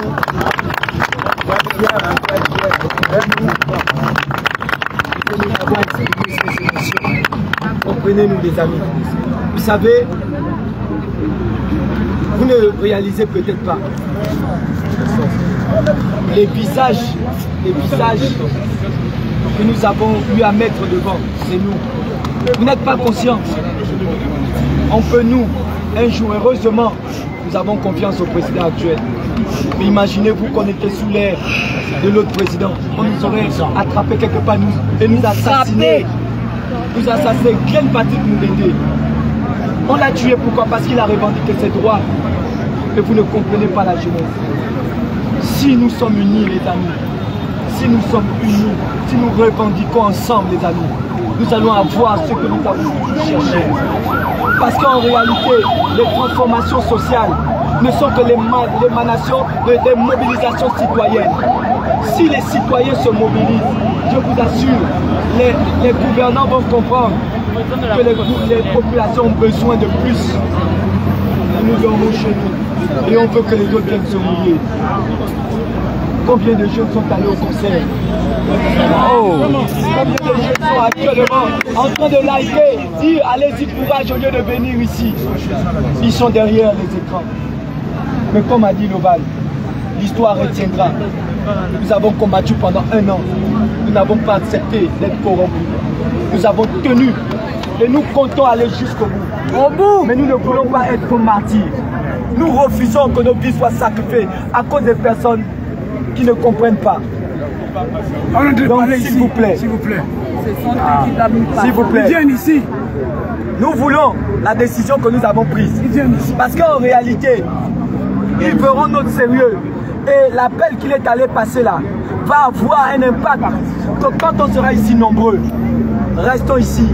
Comprenez-nous les amis. Vous savez, vous ne réalisez peut-être pas les visages que nous avons eu à mettre devant, c'est nous. Vous n'êtes pas conscients. On peut nous, un jour, heureusement, nous avons confiance au président actuel. Mais imaginez-vous qu'on était sous l'air de l'autre président. On nous aurait attrapé quelque part et nous assassiné. Nous assassiné, Ken Patrick Moubende. On l'a tué, pourquoi? Parce qu'il a revendiqué ses droits. Et vous ne comprenez pas la jeunesse. Si nous sommes unis, les amis, si nous sommes unis, si nous revendiquons ensemble, les amis, nous allons avoir ce que nous avons cherché. Parce qu'en réalité, les transformations sociales ne sont que l'émanation des mobilisations citoyennes. Si les citoyens se mobilisent, je vous assure, les gouvernants vont comprendre que les populations ont besoin de plus. Nous dormons chez nous et on veut que les autres viennent se mouiller. Combien de jeunes sont allés au concert? Combien de jeunes sont actuellement en train de liker, dire allez-y courage au lieu de venir ici? Ils sont derrière les écrans. Mais comme a dit Loval, l'histoire retiendra. Nous avons combattu pendant 1 an. Nous n'avons pas accepté d'être corrompus. Nous avons tenu et nous comptons aller jusqu'au bout. Au bout. Mais nous ne voulons pas être comme martyrs. Nous refusons que nos vies soient sacrifiées à cause des personnes qui ne comprennent pas. Donc s'il vous plaît, s'il vous plaît, s'il vous plaît, viens ici. Nous voulons la décision que nous avons prise. Parce qu'en réalité, ils verront notre sérieux. Et l'appel qu'il est allé passer là va avoir un impact. Donc quand on sera ici nombreux, restons ici,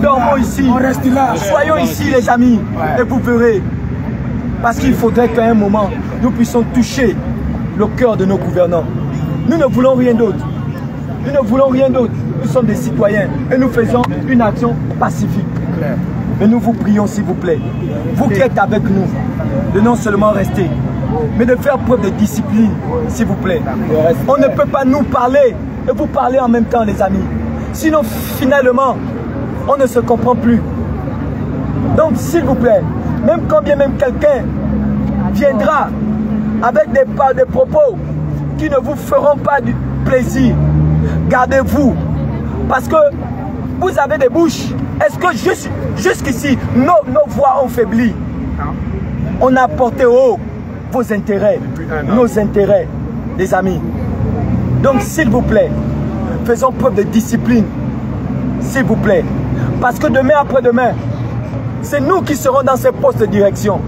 dormons ici, on reste là. Soyons ici les amis, et vous verrez. Parce qu'il faudrait qu'à un moment, nous puissions toucher le cœur de nos gouvernants. Nous ne voulons rien d'autre. Nous ne voulons rien d'autre. Nous sommes des citoyens et nous faisons une action pacifique. Mais nous vous prions s'il vous plaît, vous qui êtes avec nous, de non seulement rester, mais de faire preuve de discipline, s'il vous plaît. On ne peut pas nous parler et vous parler en même temps, les amis. Sinon, finalement, on ne se comprend plus. Donc, s'il vous plaît, même quand bien même quelqu'un viendra avec des propos qui ne vous feront pas du plaisir, gardez-vous. Parce que vous avez des bouches. Est-ce que jusqu'ici, nos voix ont faibli? On a porté haut vos intérêts, nos intérêts, les amis. Donc, s'il vous plaît, faisons preuve de discipline. S'il vous plaît. Parce que demain après-demain, c'est nous qui serons dans ces postes de direction.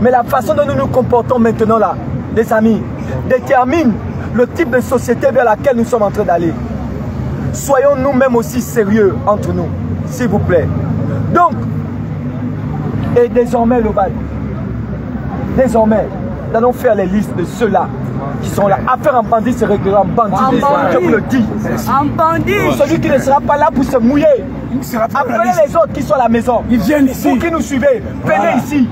Mais la façon dont nous nous comportons maintenant là, les amis, détermine le type de société vers laquelle nous sommes en train d'aller. soyons nous-mêmes aussi sérieux entre nous, s'il vous plaît. Donc, et désormais, Loban, désormais, nous allons faire les listes de ceux-là qui sont là. Affaire en bandit se réglera en bandit. Je vous le dis. En bandit. Celui qui ne sera pas là pour se mouiller, appelez les autres qui sont à la maison. Ils viennent ici. Vous qui nous suivez, venez ici.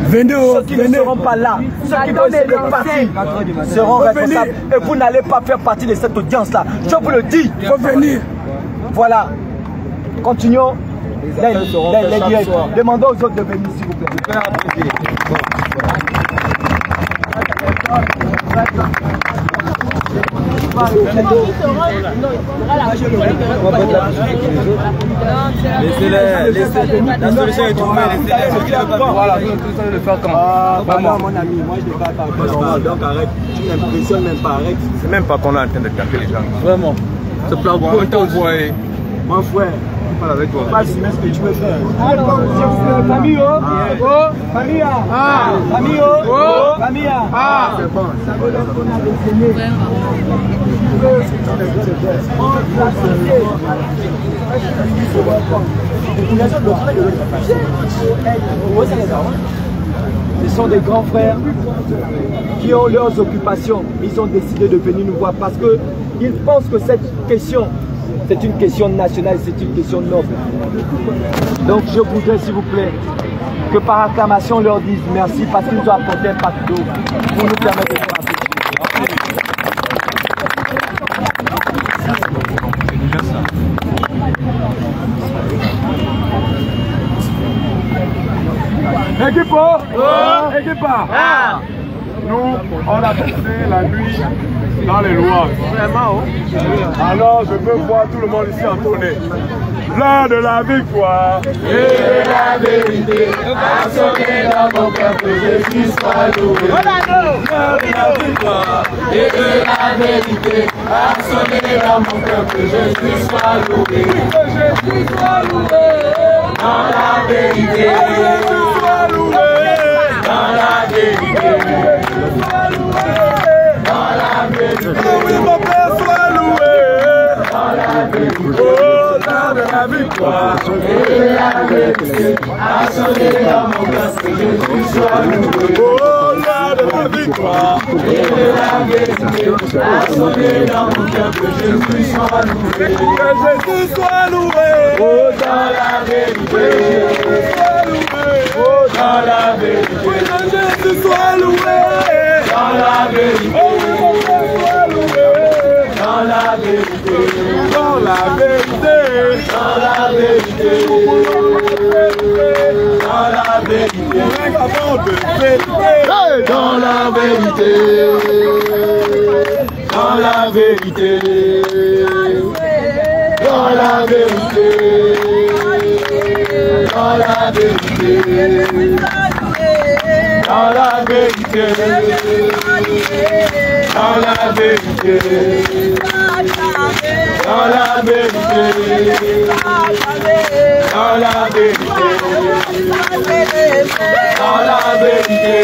Venez, ceux qui ne seront pas là, ceux qui vont essayer de partir, seront responsables. Et vous n'allez pas faire partie de cette audience-là. Je vous le dis. Il faut venir. Voilà. Continuons. Les directs. Demandons aux autres de venir, s'il vous plaît. La solution est trouvée. Voilà, vous le faire quand Mon ami, moi je ne parle pas. Donc arrête. Tu n'impressionnes même pas, arrête. C'est même pas qu'on est en train de taper les gens. Vraiment. Ce plan pour t'envoyer. Mon frère. Avec toi. Vas-y, mais ce que tu veux faire. Famille, famille, famille, famille. C'est bon. Ce sont des grands frères qui ont leurs occupations. Ils ont décidé de venir nous voir parce qu'ils pensent que cette question, c'est une question nationale, c'est une question noble. Donc je voudrais, s'il vous plaît, que par acclamation on leur dise merci parce qu'ils nous ont apporté un pack d'eau pour nous permettre de passer. Équipe, nous, on a passé la nuit dans les louanges. Vraiment, alors je veux voir tout le monde ici en tournée. L'heure de la victoire et de la vérité a sonné dans mon cœur que Jésus soit loué. L'heure de la victoire et de la vérité a sonné dans mon cœur que Jésus soit loué. Que Jésus soit loué dans la vérité. Que Jésus soit loué dans la vérité. Dans la vérité, mon Père soit loué. Dans la vérité, oh, l'heure de la victoire et la vérité a sonné dans mon cœur que Jésus soit loué. Oh, l'heure de la victoire et la vérité a sonné dans mon cœur que Jésus soit loué. Que Jésus soit loué. Oh, dans la vérité, oh, dans la vérité, que Jésus soit loué. Dans la vérité, dans la vérité, dans la vérité, dans la vérité, dans la vérité, dans la vérité, dans la vérité, dans la vérité, dans la vérité. Dans la vérité, dans la vérité, dans la vérité, dans la vérité, dans la vérité,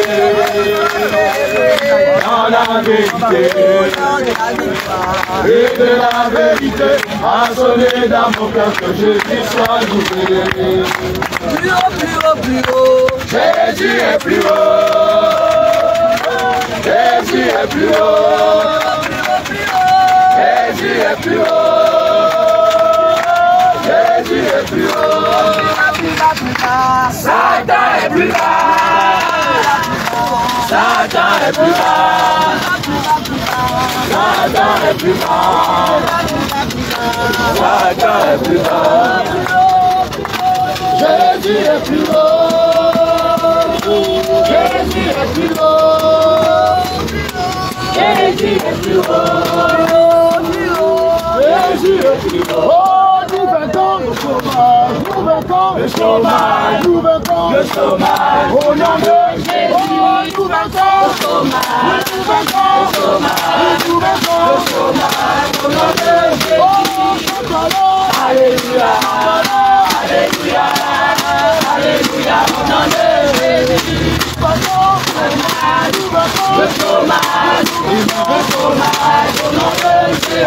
dans la vérité, et de la vérité a sonné dans mon cœur que Jésus soit loué. Plus haut, plus haut, plus haut. Jésus est plus haut. Jésus est plus haut. Jésus est plus haut. Jésus est plus haut. Satan est plus bas. Satan est plus bas. Satan est plus bas. Satan est plus bas. Jésus est plus haut. Jésus est plus haut. Jésus est plus haut. Jésus est plus haut. Oh, nous vaincons le chômage. Nous vaincons le chômage. Nous vaincons le chômage. Au nom de Jésus. Oh, nous vaincons le chômage. Nous vaincons le chômage. Nous vaincons le chômage. Au nom de Jésus. Oh, alléluia. Alléluia. Alléluia, au nom de Jésus. Nous vaincons le chômage, au nom de Jésus.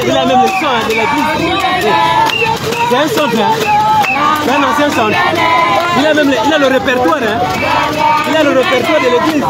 Il a même le chant de l'église. C'est un chanteur. C'est un ancien chanteur. Il a le répertoire. Il a le répertoire de l'église.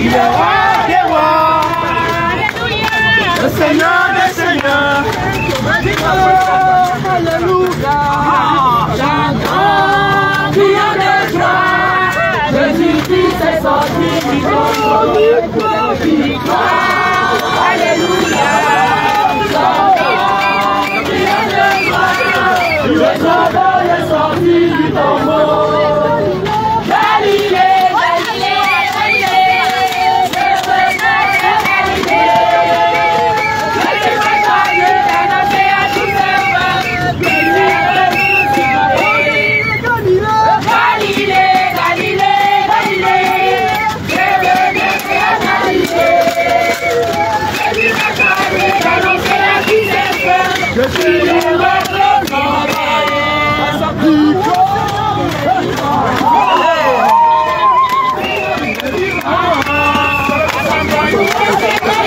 Il est roi des rois. Le Seigneur des seigneurs. Alléluia. J'entends criant de joie. Jésus-Christ est sorti du tombeau. Alléluia. J'entends criant de joie. Le sauveur est sorti du tombeau. Galilée, Galilée, Galilée. Je suis le roi de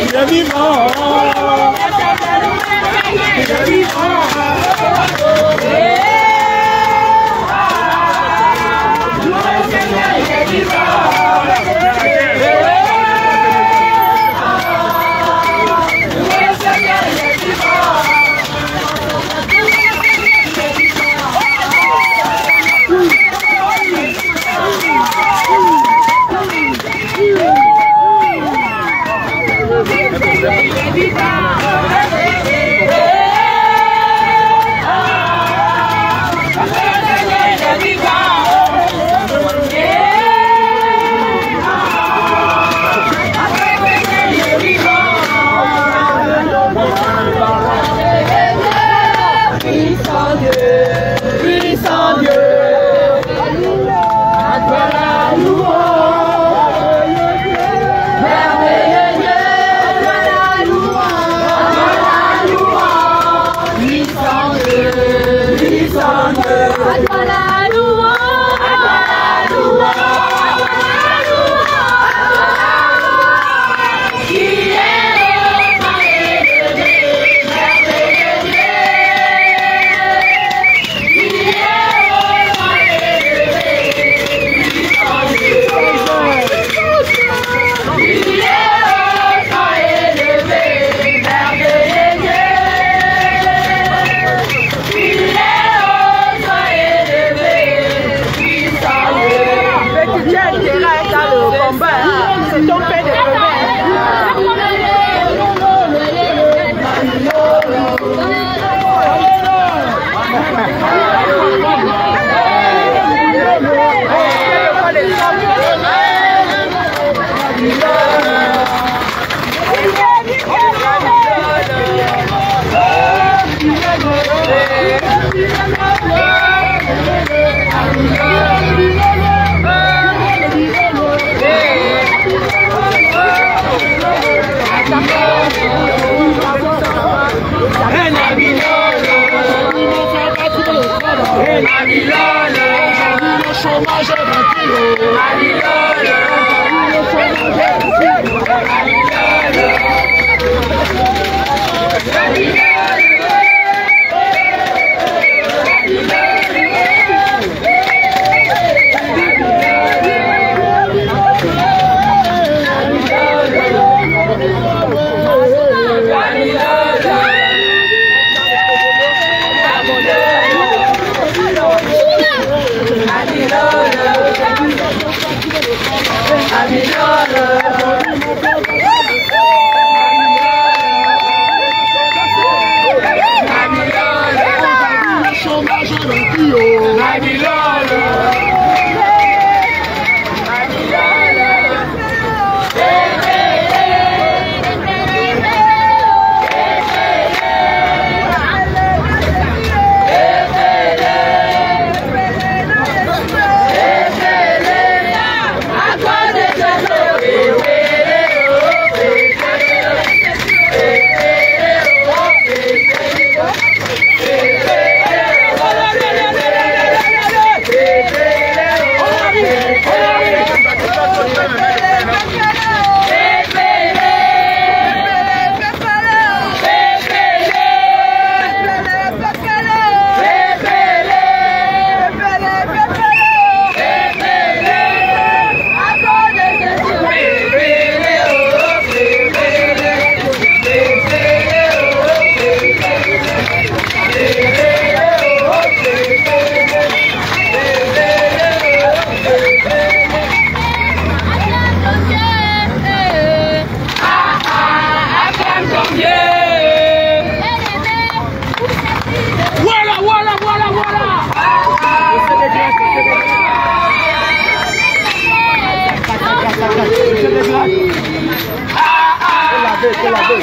il est vivant. Il est vivant. Et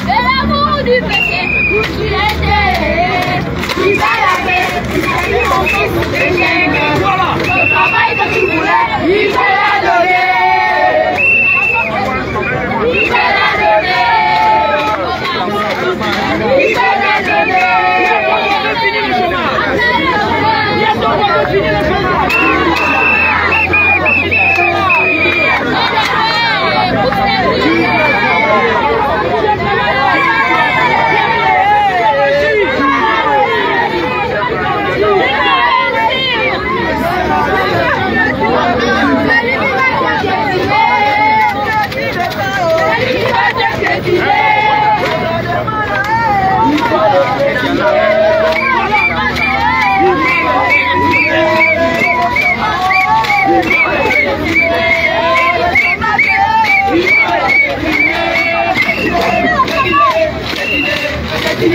l'amour du péché, tu l'étais. Il va laver, il a eu mon fils péché. Le travail que tu voulais, il te l'a donné. Il te l'a donné. Il te l'a donné. Bientôt, on va finir le chemin. Il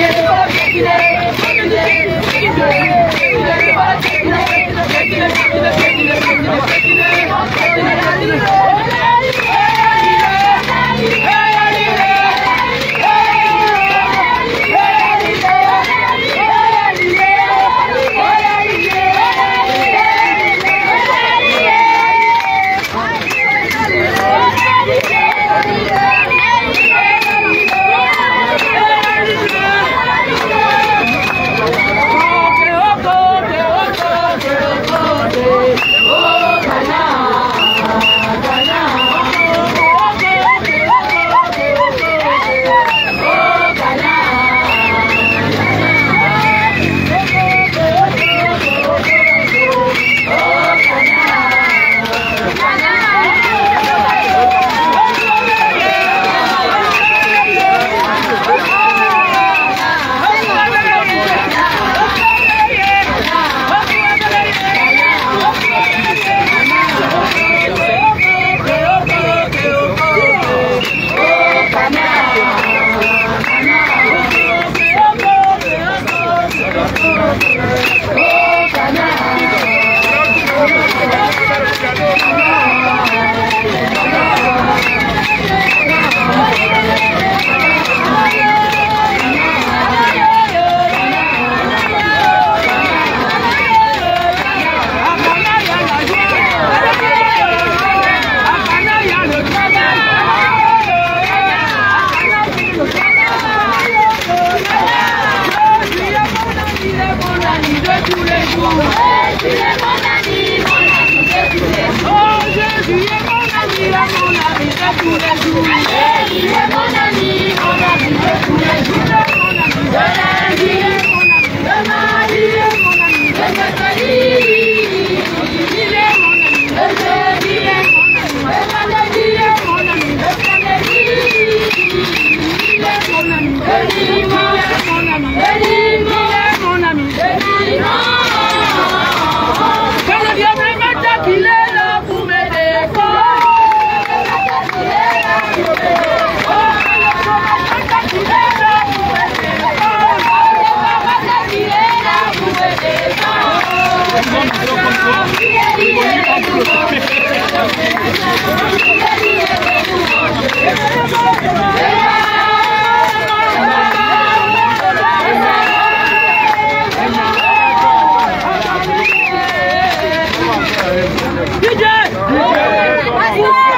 est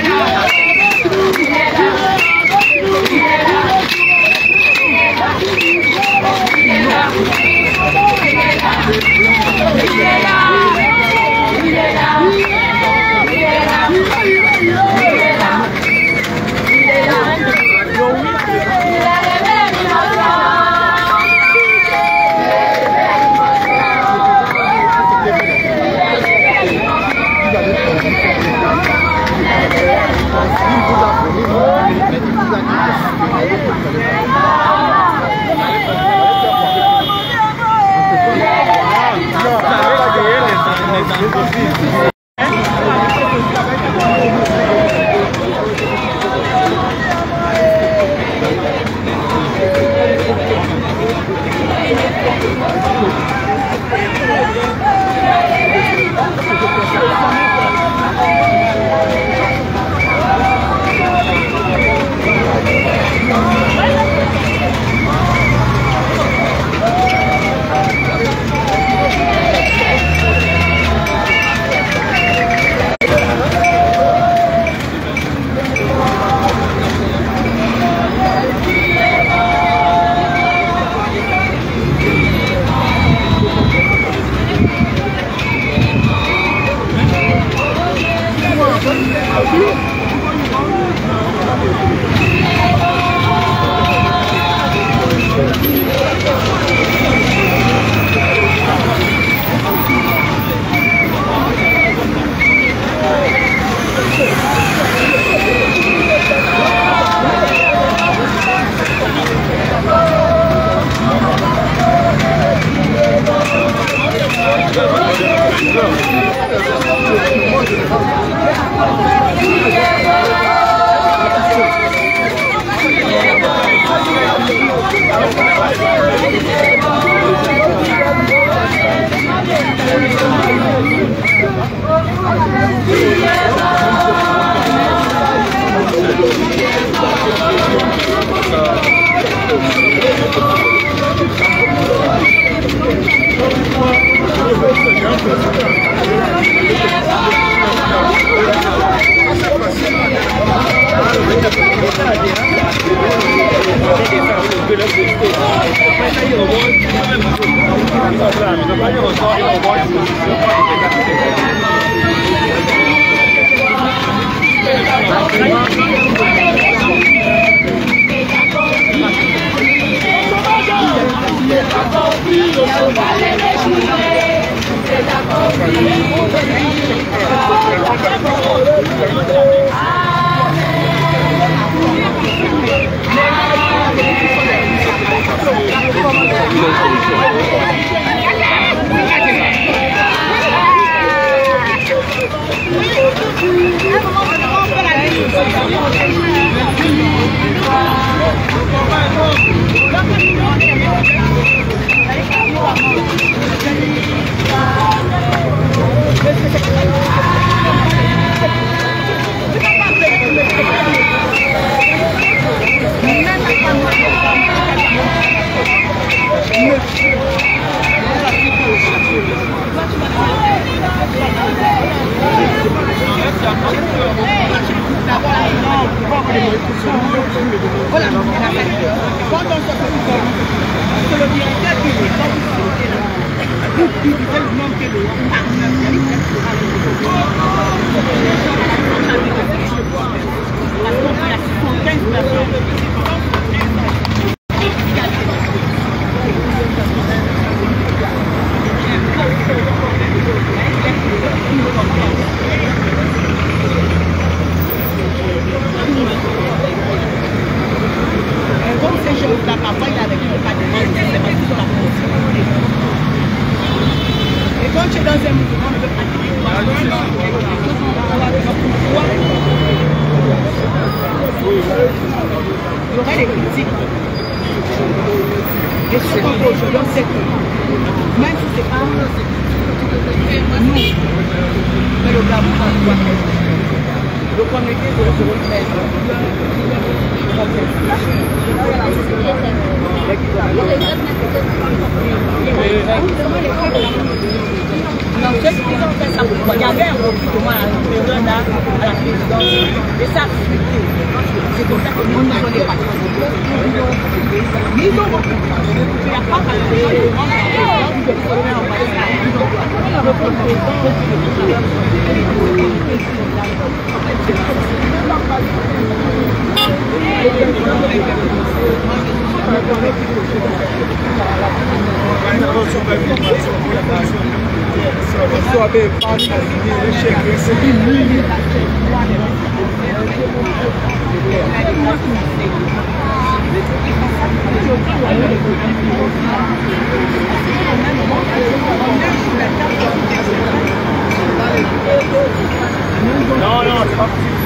là. Non, non, c'est pas possible.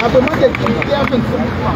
La demande des critères, je ne sais pas.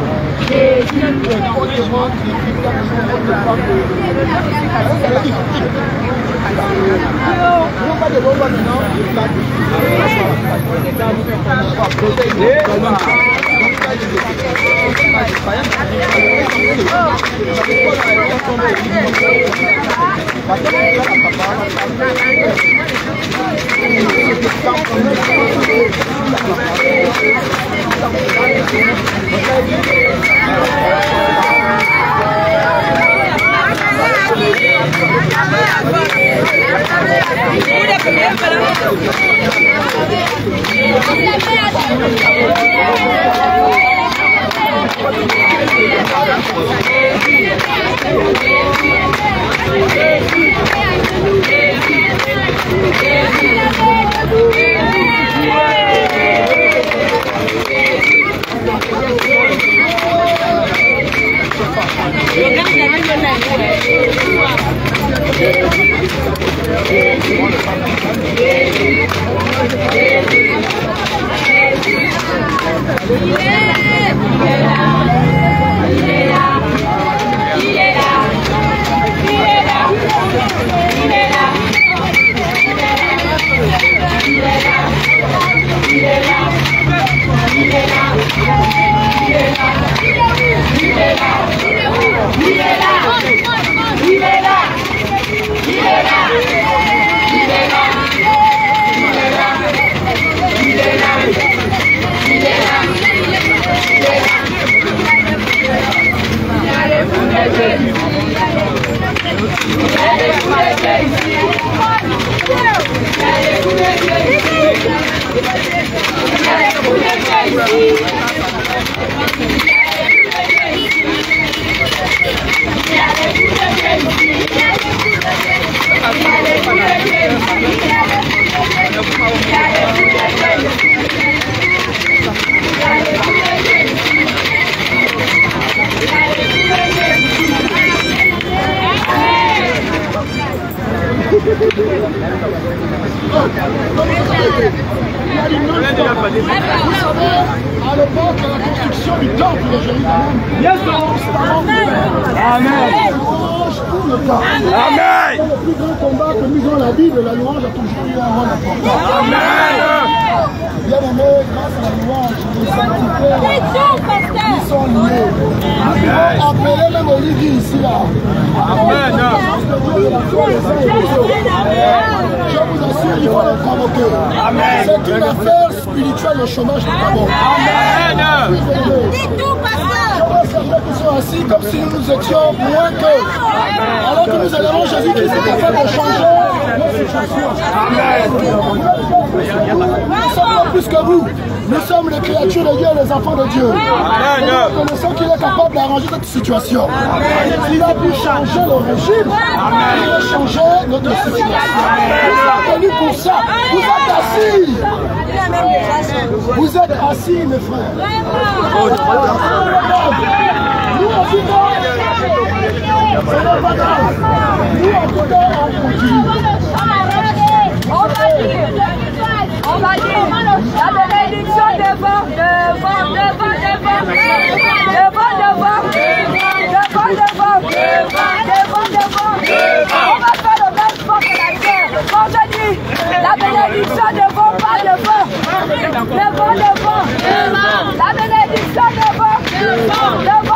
À l'époque de la construction du temple de Jérusalem, Amen. tout le temps. Amen. C'est le plus grand combat que nous avons la Bible, la louange a toujours eu un rôle important. Amen. Bien aimé, grâce à la louange, les sanctifiés qui sont liés. Ils vont appeler même Olivier ici là. Amen. Je vous assure, il faut les convoquer. C'est une affaire spirituelle, le chômage du Gabon. Amen. Qui sont assis comme si nous étions moins qu'eux. Alors que nous allons Jésus qui est capable de changer notre situation. Nous sommes plus que vous. Nous sommes les créatures de Dieu, les enfants de Dieu. Nous connaissons qu'il est capable d'arranger cette situation. S'il a pu changer le régime, il va changer notre situation. Nous sommes venus pour ça. Vous êtes assis. Vous êtes assis, mes frères. Nous, en tout cas, ce n'est pas grave. Nous, en tout cas, on continue. On va dire la bénédiction devant. On va faire le même sport que la terre. Quand je dis la bénédiction devant, pas devant. La bénédiction devant.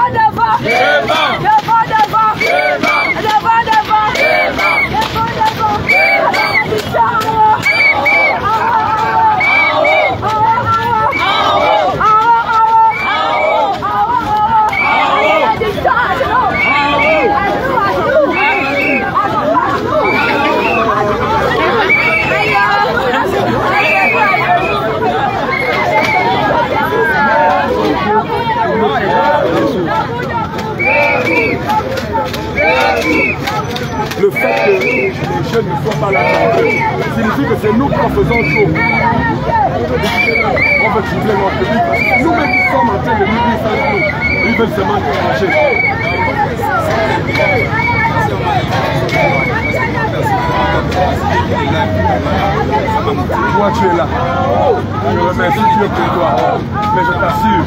Le fait que les jeunes ne soient pas là signifie que c'est nous qui en faisons trop. On veut tripler notre public parce que nous-mêmes qui sommes en train de nous dire ça, ils veulent seulement décourager. Toi tu es là. Je remercie Dieu pour toi. Mais je t'assure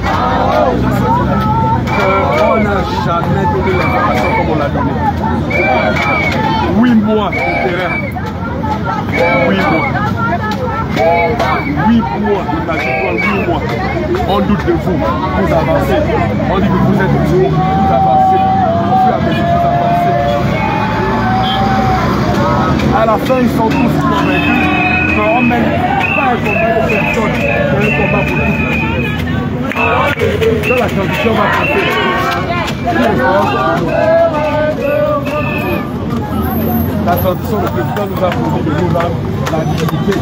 qu'on n'a jamais donné l'information comme on l'a donné. 8 mois de terrain. 8 mois. 8 mois, imaginez-toi 8 mois. On doute de vous, vous avancez. On dit que vous êtes vous, vous avancez. Au fur et à mesure, vous avancez. À la fin, ils sont tous convaincus qu'on ne mène pas un combat de personne, mais un combat pour toute la jeunesse. Quand la transition va passer, la transition, le président nous a promis de nous la dignité.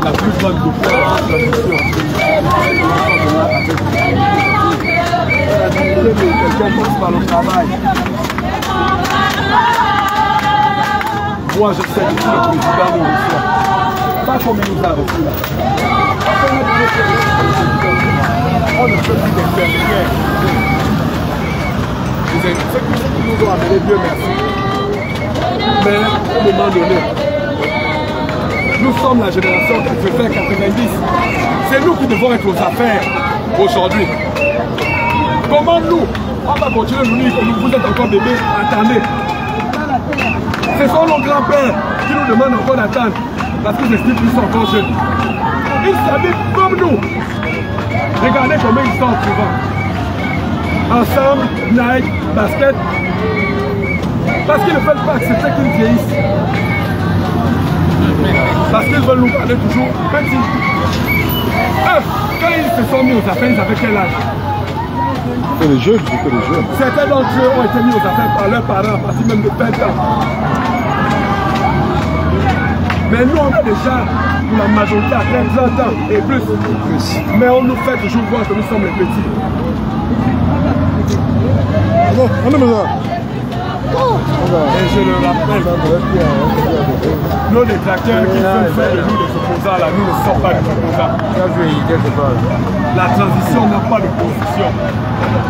La plus bonne de la transition. La dignité de quelqu'un qui passe par le travail. Moi, je sais que si le président nous reçoit, pas comme il nous a reçu là. On ne peut plus faire rien. Ceux qui nous ont amené, Dieu merci. Mais, à un moment donné, nous sommes la génération 80-90. C'est nous qui devons être aux affaires aujourd'hui. Comment nous, on va continuer de nous dire que vous êtes encore bébés, attendez. Ce sont nos grands-pères qui nous demandent encore d'attendre parce qu'ils estiment qu'ils sont encore jeunes. Ils s'habillent comme nous. Regardez comment ils sont souvent. Ensemble, Nike, basket. Parce qu'ils ne veulent pas accepter qu'ils vieillissent. Parce qu'ils veulent nous parler toujours petits. Quand ils se sont mis aux affaires, ils avaient quel âge? Que les jeunes, c'est que les jeunes. Certains d'entre eux ont été mis aux affaires par leurs parents à partir même de 20 ans. Mais nous, on a déjà, pour la majorité, atteint 30 ans et plus. Mais on nous fait toujours voir que nous sommes les petits. Non, on est là. Et je le rappelle, nos détracteurs qui veulent faire de nous des opposants, là, nous ne sommes pas des opposants. La transition n'a pas de position.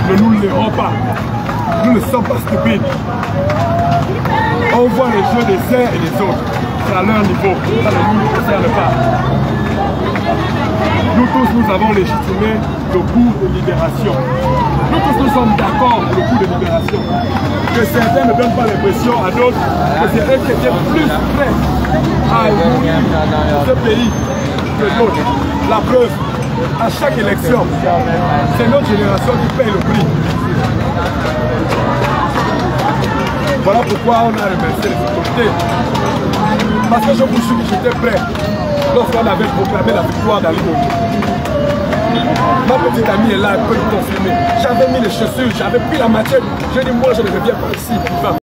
Ne nous l'errons pas. Nous ne sommes pas stupides. On voit les jeux des uns et des autres. C'est à leur niveau. Ça ne nous concerne pas. Nous tous, nous avons légitimé le coup de libération. Nous tous, nous sommes d'accord pour le coup de libération. Que certains ne donnent pas l'impression à d'autres que c'est eux qui étaient plus prêts à mourir pour ce pays que d'autres. La preuve, à chaque élection, c'est notre génération qui paye le prix. Voilà pourquoi on a remercié les autorités. Parce que je vous suis que j'étais prêt lorsqu'on avait proclamé la victoire d'Ali Bongo. Ma petite amie est là, elle peut le confirmer. J'avais mis les chaussures, j'avais pris la machette. J'ai dit, moi je ne reviens pas ici.